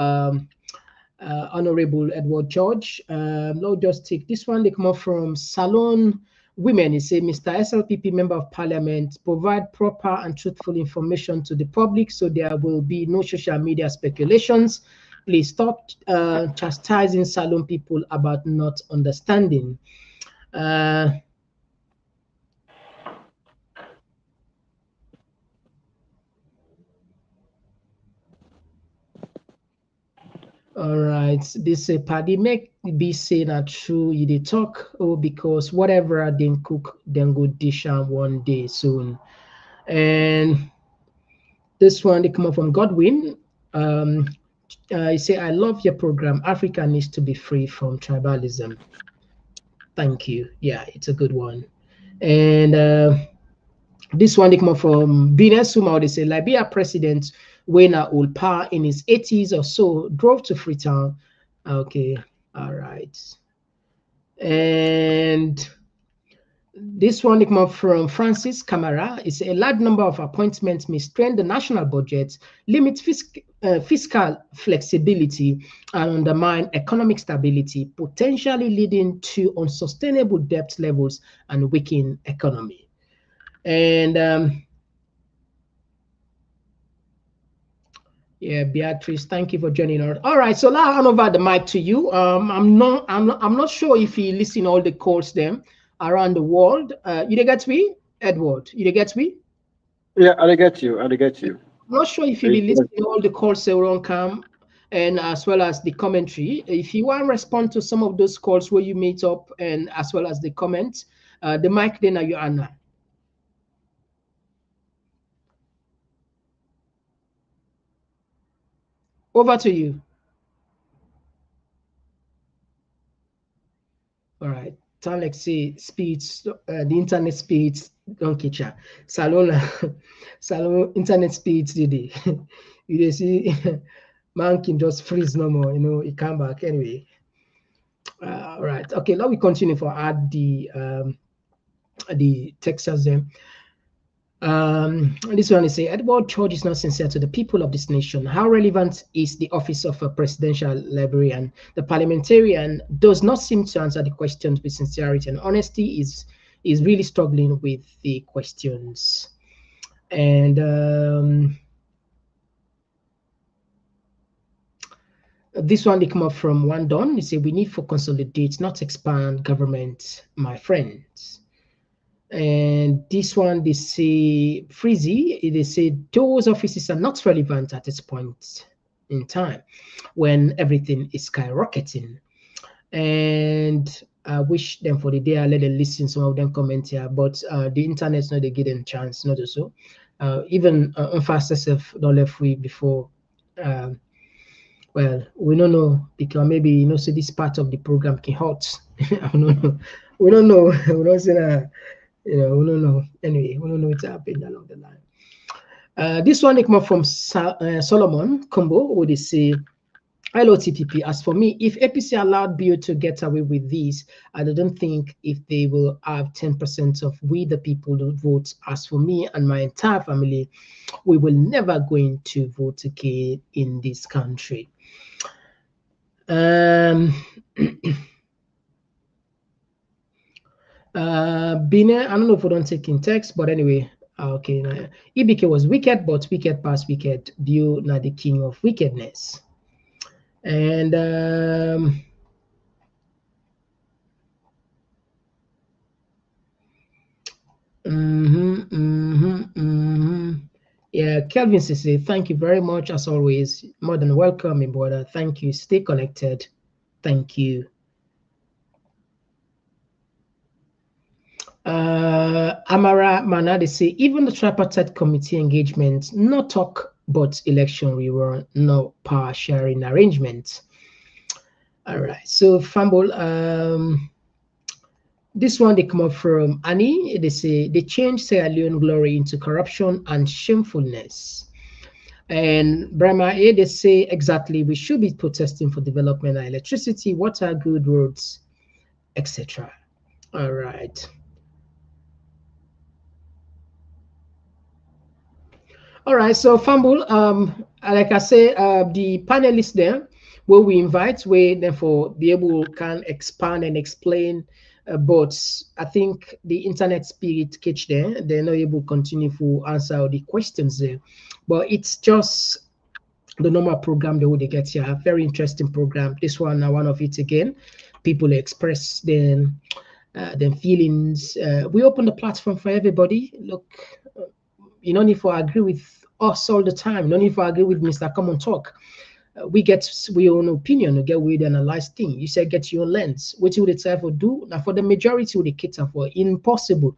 Honorable Edward George. Let me just take this one. They come up from Salon Women. He say, Mr. SLPP Member of Parliament, provide proper and truthful information to the public so there will be no social media speculations. Please stop chastising Salon people about not understanding. All right, this paddy make be saying that true you dey talk because whatever I didn't cook then go dish am one day soon. And this one they come up from Godwin. You say, I love your program. Africa needs to be free from tribalism. Thank you. Yeah, it's a good one. And this one they come up from Bina Suma. They say Liberia President Wayne old power in his 80s or so drove to Freetown. Okay, all right. And this one they come up from Francis Camara. It's a large number of appointments may strain the national budget, limit fiscal flexibility, and undermine economic stability, potentially leading to unsustainable debt levels and weakening economy. And yeah, Beatrice, thank you for joining us. All right, so now I'll hand over the mic to you. I'm not sure if you listen all the calls them around the world. You get me, Edward? You get me? Yeah, I get you. I'm not sure if you be listening all the calls around Cam, and as well as the commentary. If you want to respond to some of those calls where you meet up, and as well as the comments, the mic then are you Anna. Over to you. All right. Talexi speeds, the internet speeds don't catch ya. Salon internet speeds today. You see, man can just freeze no more. You know, it come back anyway. All right. Okay. Now we continue for add the Texas them. This one is say Edward George is not sincere to the people of this nation. How relevant is the office of a presidential librarian? The parliamentarian does not seem to answer the questions with sincerity and honesty. Is really struggling with the questions. And this one they come up from one Don. They say we need to consolidate, not expand government, my friends. And this one, they say, Freezy, they say those offices are not relevant at this point in time when everything is skyrocketing. And I wish them for the day I let them listen, some of them comment here, but the internet's not they get them chance, not so. Even unfast SF don't left free before. Well, we don't know because maybe you know, so this part of the program can hurt. I don't know. We don't know. We don't say that. You know, we don't know. Anyway, we don't know what's happening along the line. This one came up from Solomon Combo, where they say, hello, TPP. As for me, if APC allowed BO to get away with this, I don't think if they will have 10% of we the people to vote. As for me and my entire family, we will never going to vote again in this country. Bine, I don't know if we don't take in text, but anyway, okay. Ibike was wicked, but wicked past wicked. View now the king of wickedness. And yeah, Kelvin says, thank you very much as always. More than welcome, my brother. Thank you. Stay connected. Thank you. Amara Mana, they say, even the tripartite committee engagement, no talk but election rerun, no power sharing arrangement. All right, so Fumble, this one they come up from Annie. They say they changed Sierra Leone glory into corruption and shamefulness. And Brahma A, they say exactly we should be protesting for development and electricity, water, good roads, etc. All right. All right, so Fumble, like I say, the panelists there, where we invite, where therefore be able can expand and explain, but I think the internet spirit catch there, they're not able to continue to answer the questions there, but it's just the normal program the way they get here. Very interesting program. This one, one of it again. People express their feelings. We open the platform for everybody. Look, you don't need to agree with us all the time. You don't need to agree with Mr. Komon-Tok. We get we own opinion, we get we analyze things. You said get your lens. What you would try to do now for the majority would cater for impossible.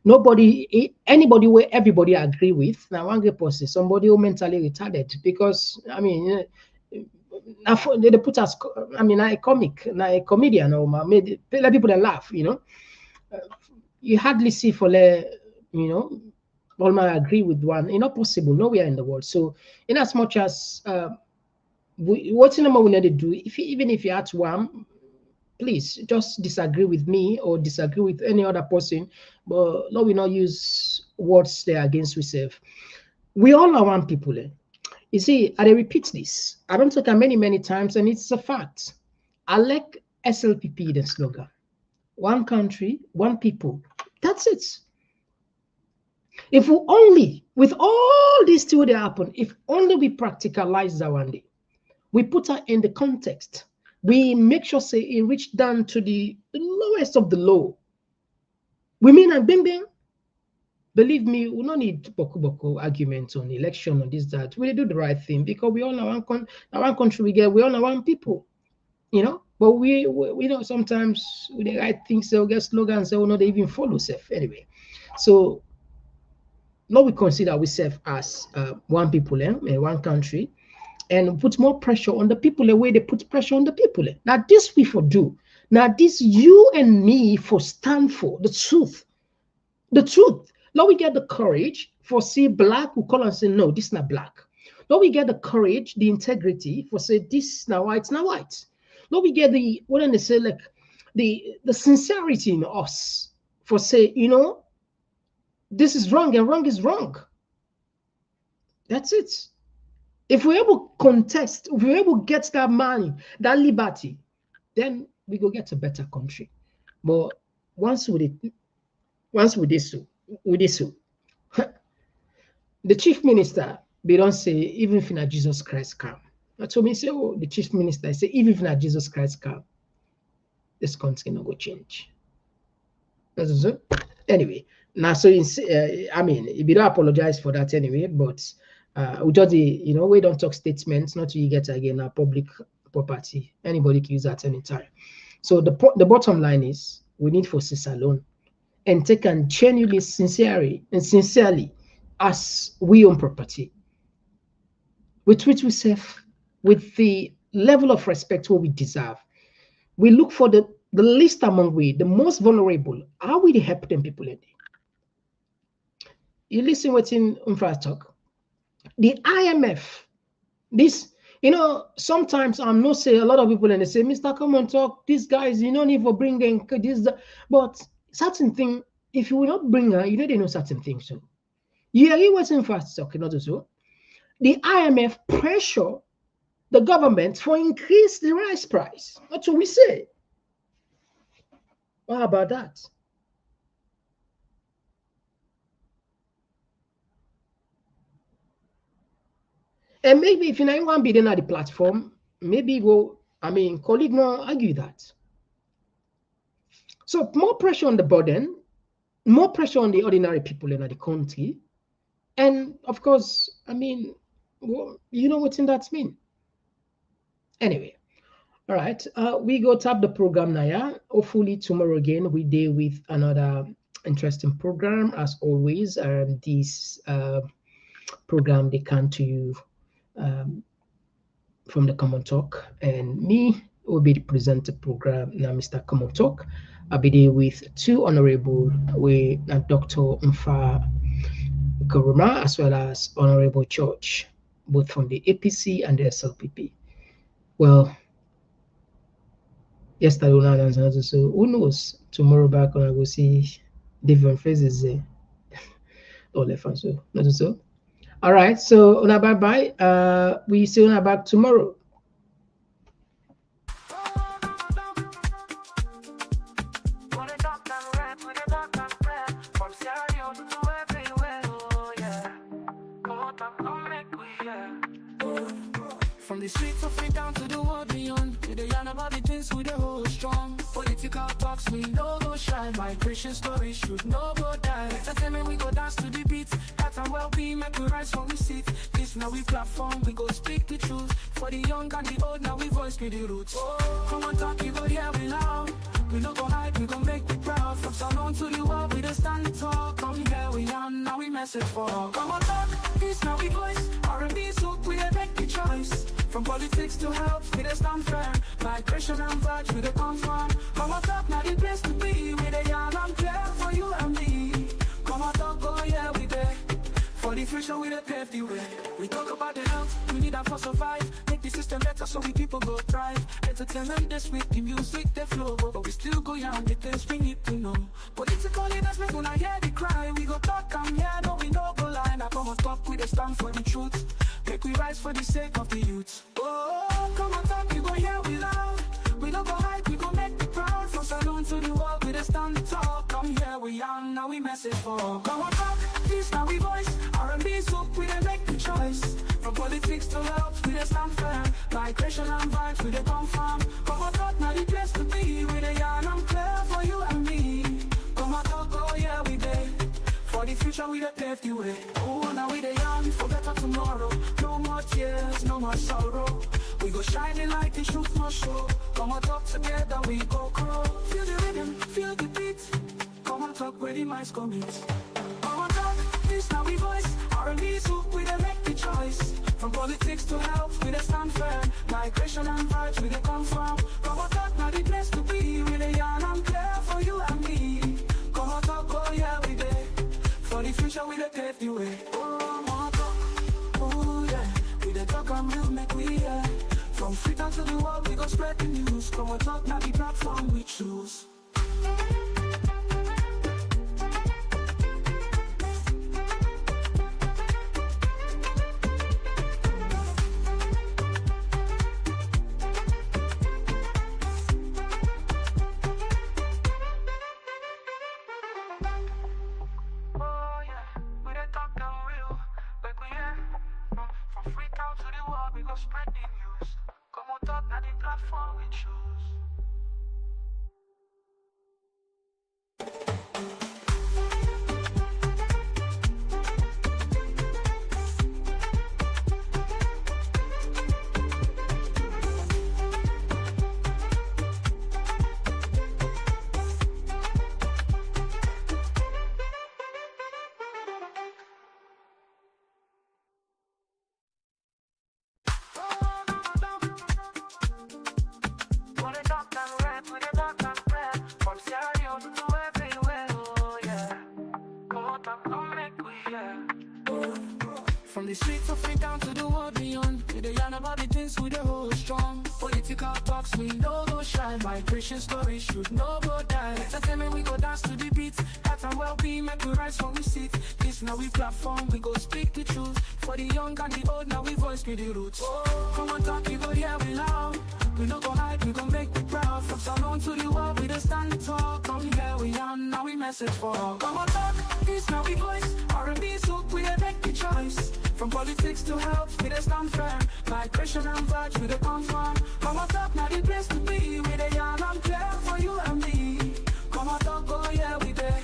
Nobody, anybody where everybody agree with. Now one great person, somebody who mentally retarded because I mean they put us. I mean, a comic, a comedian, or made let people that laugh. You hardly see for all my agree with one. It's not possible nowhere in the world. So, in as much as what's the number we need to do? Even if you ask one, please just disagree with me or disagree with any other person, but no, we not use words there against ourselves. We all are one people. You see, I repeat this. I don't talk many times, and it's a fact. I like SLPP, the slogan. One country, one people. That's it. If we only, with all these two that happen, if only we practicalize that one day, we put her in the context, we make sure say it reach down to the lowest of the low. We mean and bing bing. Believe me, we don't need boku arguments on election on this, that. We do the right thing because we all know one country we all know one people, But we know sometimes with the right things, they'll get slogans, they will not even follow self anyway. So now we consider ourselves as one people, one country, and put more pressure on the people the way they put pressure on the people. Now this we for do. Now this you and me for stand for the truth. The truth. Now we get the courage for see black, we call and say, no, this is not black. Now we get the courage, the integrity for say this now white, it's not white. Now we get the what they say, like the sincerity in us for say, this is wrong and wrong is wrong. That's it. If we're able to contest, if we're able to get that money, that liberty, then we go get a better country. But once we do so, the chief minister, they don't say, even if Jesus Christ come. That's what me say, oh, the chief minister say, even if Jesus Christ come, this country not go change. That's it. Anyway, now so I mean, if you don't apologize for that anyway, but we just we don't talk statements, not you get again a public property. Anybody can use that anytime. So the bottom line is we need for cease alone and take and genuinely sincerely as we own property. We treat ourselves with the level of respect what we deserve. We look for the least among we, the most vulnerable. How we help them people in there? You listen what's in talk. The IMF, this, sometimes I'm not say a lot of people and they say, Mr. Komon-Tok, these guys, you don't need to bring in this, but certain thing, if you will not bring her, they know certain things. So you hear what's in talk, not so. The IMF pressure the government for increase the rice price. That's what we say. What about that? And maybe if you know one billion at the platform, maybe colleague no argue that. So more pressure on the burden, more pressure on the ordinary people in the country. And of course, you know what's in that mean. Anyway, all right. We go tap the program now, yeah. Hopefully tomorrow again we deal with another interesting program as always. This program they come to you from the Komon-Tok, and me will be the presenter program now, Mr. Komon-Tok. I'll be there with two honorable, with Dr. Mfa Karuma as well as Honorable George, both from the APC and the SLPP. Well, yesterday we announced another. So who knows? Tomorrow back on I will see different faces there. All left and so not so. All right, so on bye bye. We see on back tomorrow. From the streets of it down to the world beyond, to the yarn about the things we the hold strong. Political talks we no go shy, migration stories should no go die. Entertainment we go dance to the beat, health and well-being make we rise from we sit. This now we platform, we go speak the truth. For the young and the old, now we voice with the roots. Oh, come on talk, you go hear we loud. We no go hide, we go make we proud. From Salon to the world, we just stand tall. Come here we on, now we message for. Come on talk, this now we voice. R&B soak, we make the choice. From politics to health, we the stand firm. Migration and vibes, we the confirm. Come on talk, now the place to be. We the young and clear for you and me. Come on talk, oh yeah, we there. For the future, we the pave the way. We talk about the health, we need that for survive. Make the system better so we people go thrive. Entertainment this week, the music, the flow. But we still go young, the things we need to know. Political leaders, we gonna hear the cry. We go talk and yeah, no, we no go lie. Now come on talk, we the stand for the truth. Make we rise for the sake of the youth. Oh, come on talk, you go hear we loud. We don't go hide, we go make the proud. From Salon to the world, we the stand tall. Come here, we young, now we message for. Come on talk, this now we voice. R&B soap, we the make the choice. From politics to health, we the stand firm. Migration and vibes, we the confirm. Come on talk, now the place to be. We the young and clear for you and me. Come on talk, oh yeah, we there. For the future, we the pave the way. Oh, now we the young, for better tomorrow. No more tears, no more sorrow. We go shining like the truth must show. Come on talk together, we go grow. Feel the rhythm, feel the beat. Come on talk where the minds commit. Come on talk, this now we voice. R&B soup, we the make the choice. From politics to health, we the stand firm. Migration and vibes, we the confirm. Come on talk, now the place to be. We the young and clear for you and me. Come on talk, oh yeah, we there. For the future, we the pave the way. Oh, more talk, oh yeah. We the talk and we'll make we yeah. From Freetown to the world, we go spread the news. Come on talk, now the platform we choose. Spread the news. Come on, talk, now the platform we choose. From the streets of it down to the world beyond, we the yarn about the things we the hold strong. Political talks we no go shy, migration stories should no go die. Entertainment we go dance to the beat, health and well-being make we rise from we sit. This now we platform, we go speak the truth. For the young and the old, now we voice with the roots. Oh, come on talk, you go hear we loud. We no go hide, we go make we proud. From Salon to the world, we the stand tall. Come here we on, now we message for. Come on talk, this now we voice. R&B soap, we make the choice. From politics to health, we the stand firm. Migration and vibes, we the confirm. Come on talk, now the place to be. We the young and clear for you and me. Come on talk, oh yeah, we there.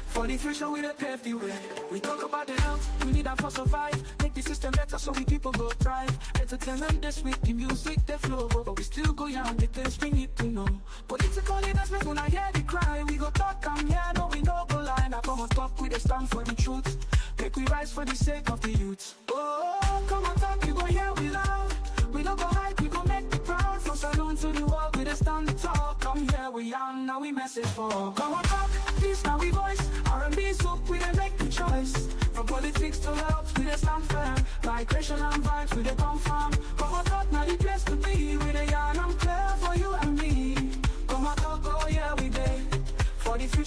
For the future, we the pave the way. We talk about the health, we need that for survive. Make the system better so we people go thrive. Entertainment this week, the music, the flow. But we still go young, the things we need to know. Political leaders, we gonna hear the cry. We go talk and yeah, no, we no go lie. Now come on talk, we the stand for the truth. Make we rise for the sake of the youth. Oh, come on talk, you go hear we loud. We don't go hide, we go make the proud. From Salon to the world, we the stand tall. Come here, we young, now we message for. Come on talk, this now we voice. R&B soap, we the make the choice. From politics to health, we the stand firm. Migration and vibes, we the confirm. Come on talk, now the place to be. We the young and clear for you and me.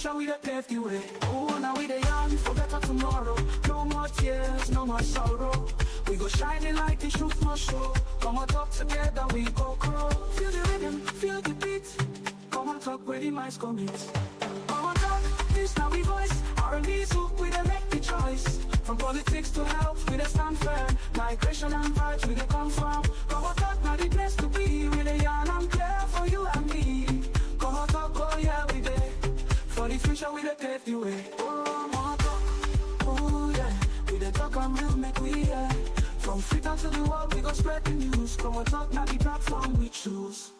future we dey pave the way. Oh, now we dey young for better tomorrow. No more tears, no more sorrow. We go shining like the truth must show. Come on, talk together, we go grow. Feel the rhythm, feel the beat. Come on, talk where the minds commit. Come on, talk, this now we voice. R&B soup, we dey make the choice. From politics to health, we dey stand firm. Migration and vibes, we dey come from. Come on, talk, now the place to be. We dey young and clear for you and me. Come on, talk, oh yeah, we dey. For the future, we dey pave the way. Oh, talk, oh yeah. We dey talk and we'll make we hear. From Freetown to the world, we go spread the news. Come on, talk, now the platform we choose.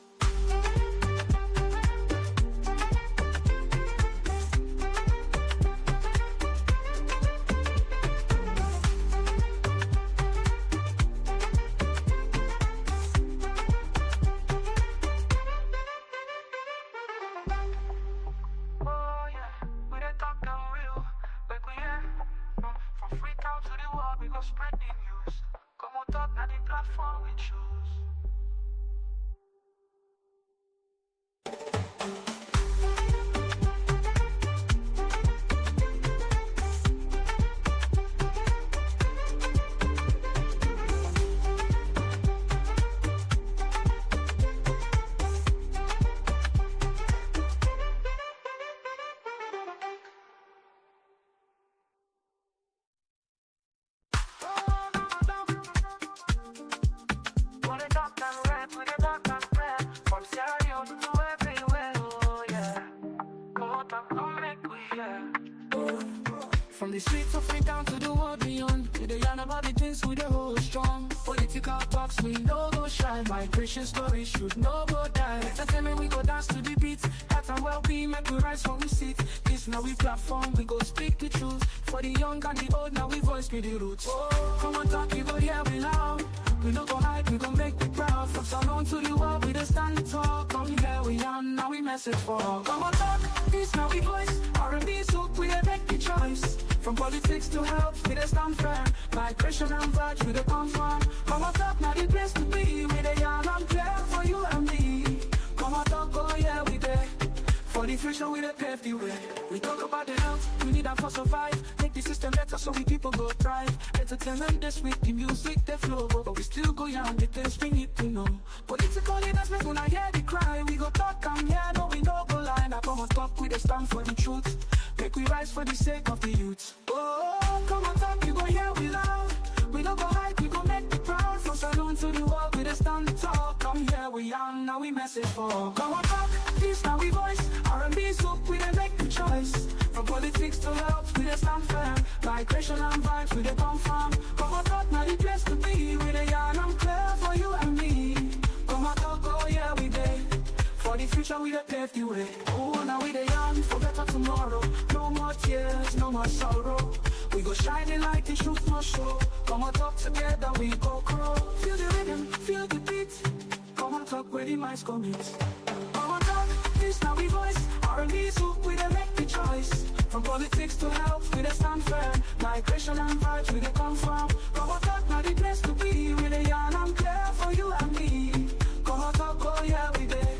Spread the news. Come on, talk, now the platform we choose. From the streets of Freetown to the world beyond, we dey yarn about the things we dey hold strong. Political talks we no go shy, migration stories should no go die. Entertainment we go dance to the beat, health and well-being make we rise from we sit. This now we platform, we go speak the truth. For the young and the old, now we voice be the roots. Oh, come on talk, you go hear we loud. We no go hide, we gon' make we proud. From Salon to the world, we dey stand tall. Come here we young, now we message for all. Come on talk, this now we voice. R&B soup, we dey make the choice. From politics to health, we dey stand firm. Migration and vibes, we dey come from. Come on talk, now the place to be. We dey young and clear for you and me. Come on talk, oh yeah, we dey. For the future, we dey pave the way. We talk about the health, we need that for survive. Make the system better so we people go thrive. Entertainment this week, the music they flow. But we still go young, the things we need to know. Political leaders make una hear the cry. We go talk and yeah, no we no go lie. Now come on talk, we dey stand for the truth. Make we rise for the sake of the youth. Oh, come on talk, you go hear we loud. We no go hide, we go make the proud. From Salon to the world, we dey stand tall. Come here, we young, now we message for. Come on talk, this now we voice. R&B soup, we dey make the choice. From politics to health, we dey stand firm. Migration and vibes, we dey come from. Come on talk, now the place to be. We dey young and clear for you and me. Come on talk, oh yeah, we dey. For the future, we dey pave the way. Oh, now we dey young for better tomorrow. No more tears, no more sorrow. We go shining like the truth must show. Come on, talk together, we go grow. Feel the rhythm, feel the beat. Come on, talk where the minds commit. Come on, talk, this now we voice. R&B soup, we dey make the choice. From politics to health, we dey stand firm. Migration and vibes, we dey come from. Come on, talk, now the place to be. We dey young and clear for you and me. Come on, talk, oh yeah, we dey.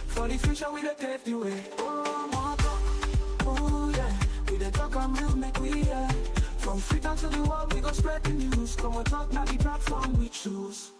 For the future, we dey pave the way. Oh, more talk, oh yeah. We dey talk and we'll make we hear. From Freetown to the world, we go spread the news. Come on, talk, now the platform we choose.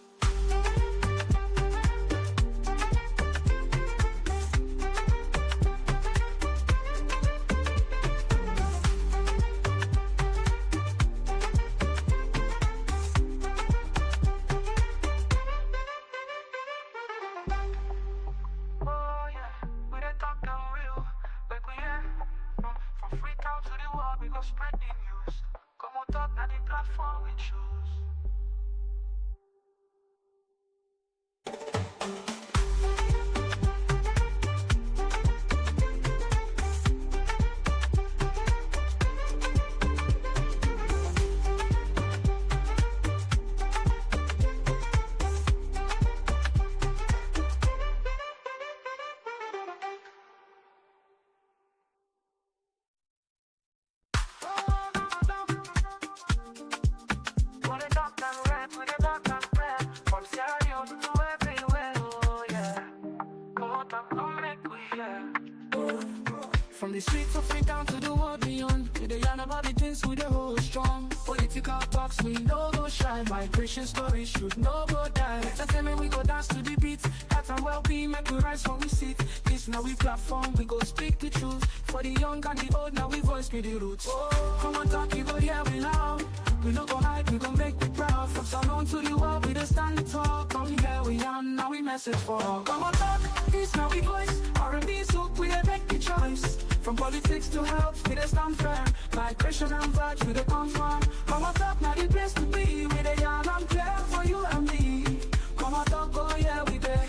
Spread the news. Come on, talk, now the platform we choose. From the streets of Africa down to the world beyond, we dey yarn about the things we dey hold strong. Political talks we no go shy, migration stories should no go die. Entertainment we go dance to the beat, health and well-being make we rise from we seat. This now we platform, we go speak the truth. For the young and the old, now we voice be the roots. Oh, come on talk, you go hear we loud. We no go hide, we go make we proud. From Salon to the world, we dey stand tall. Come here we are, now we message for all. Come on talk, this now we voice. R&B soup, we dey make the choice. From politics to health, we dey stand firm. Migration and vibes, we dey confirm. Come on talk, now the place to be. We dey yarn and clear for you and me. Come on talk, oh yeah, we dey.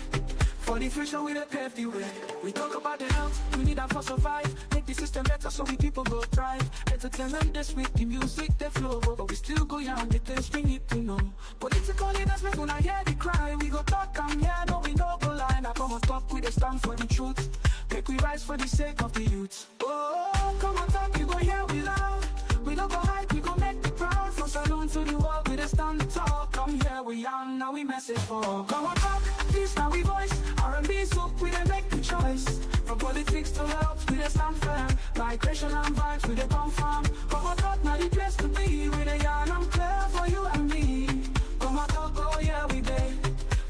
For the future, we dey pave the way. We talk about the health, we need that for survive. Make the system better so we people go thrive. Entertainment this week, the music they flow, but we still go yarn the things we need to know. Political leaders make una hear the cry. We go talk and yeah, no we no go lie. Now come on talk, we dey stand for the truth. Make we rise for the sake of the youth. Oh, come on talk, you go hear we loud. We no go hide, we go make the proud. From Salon to the world, we dey stand tall. Come here we are, now we message for all. Come on talk, this now we voice. R&B soup, we dey make the choice. From politics to health, we dey stand firm. Migration and vibes, we dey confirm. Come on talk, now the place to be. We dey yarn and clear for you and me. Come on talk, oh yeah, we dey.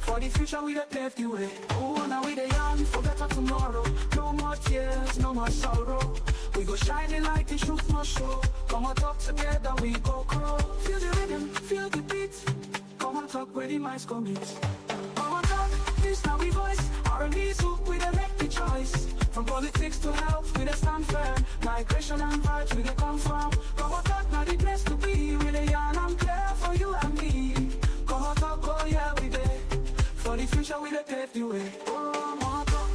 For the future, we dey pave the way. Oh, now we dey yarn for better tomorrow. No more tears, no more sorrow. We go shining like the truth must show. Come on talk together, we go grow. Feel the rhythm, feel the beat. Come on talk where the minds go meet. Come on talk, this now we voice. R&B soup, we dey make the choice. From politics to health, we dey stand firm. Migration and vibes, we dey confirm. Come on talk, now the place to be. We dey yarn and clear for you and me. Come on talk, oh yeah, we dey. For the future, we dey pave the way. Oh, come on talk,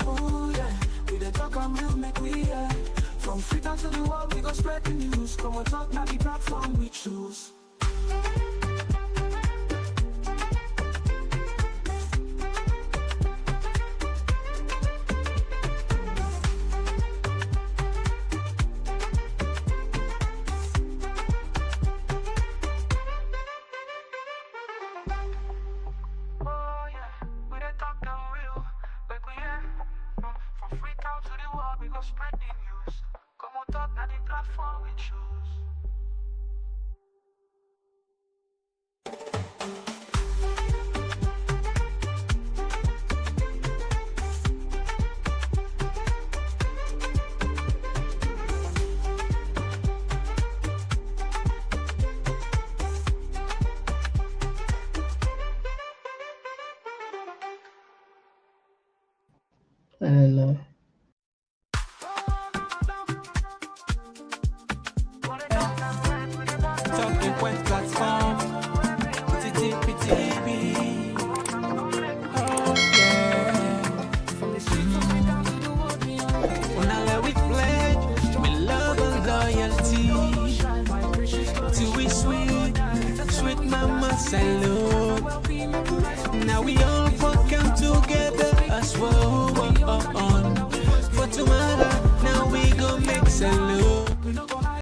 oh yeah. We dey talk and we'll make we hear. From Freetown to the world, we go spread the news. Come on talk, now the platform we choose. We go spread the news. Come on talk, now the platform we choose. And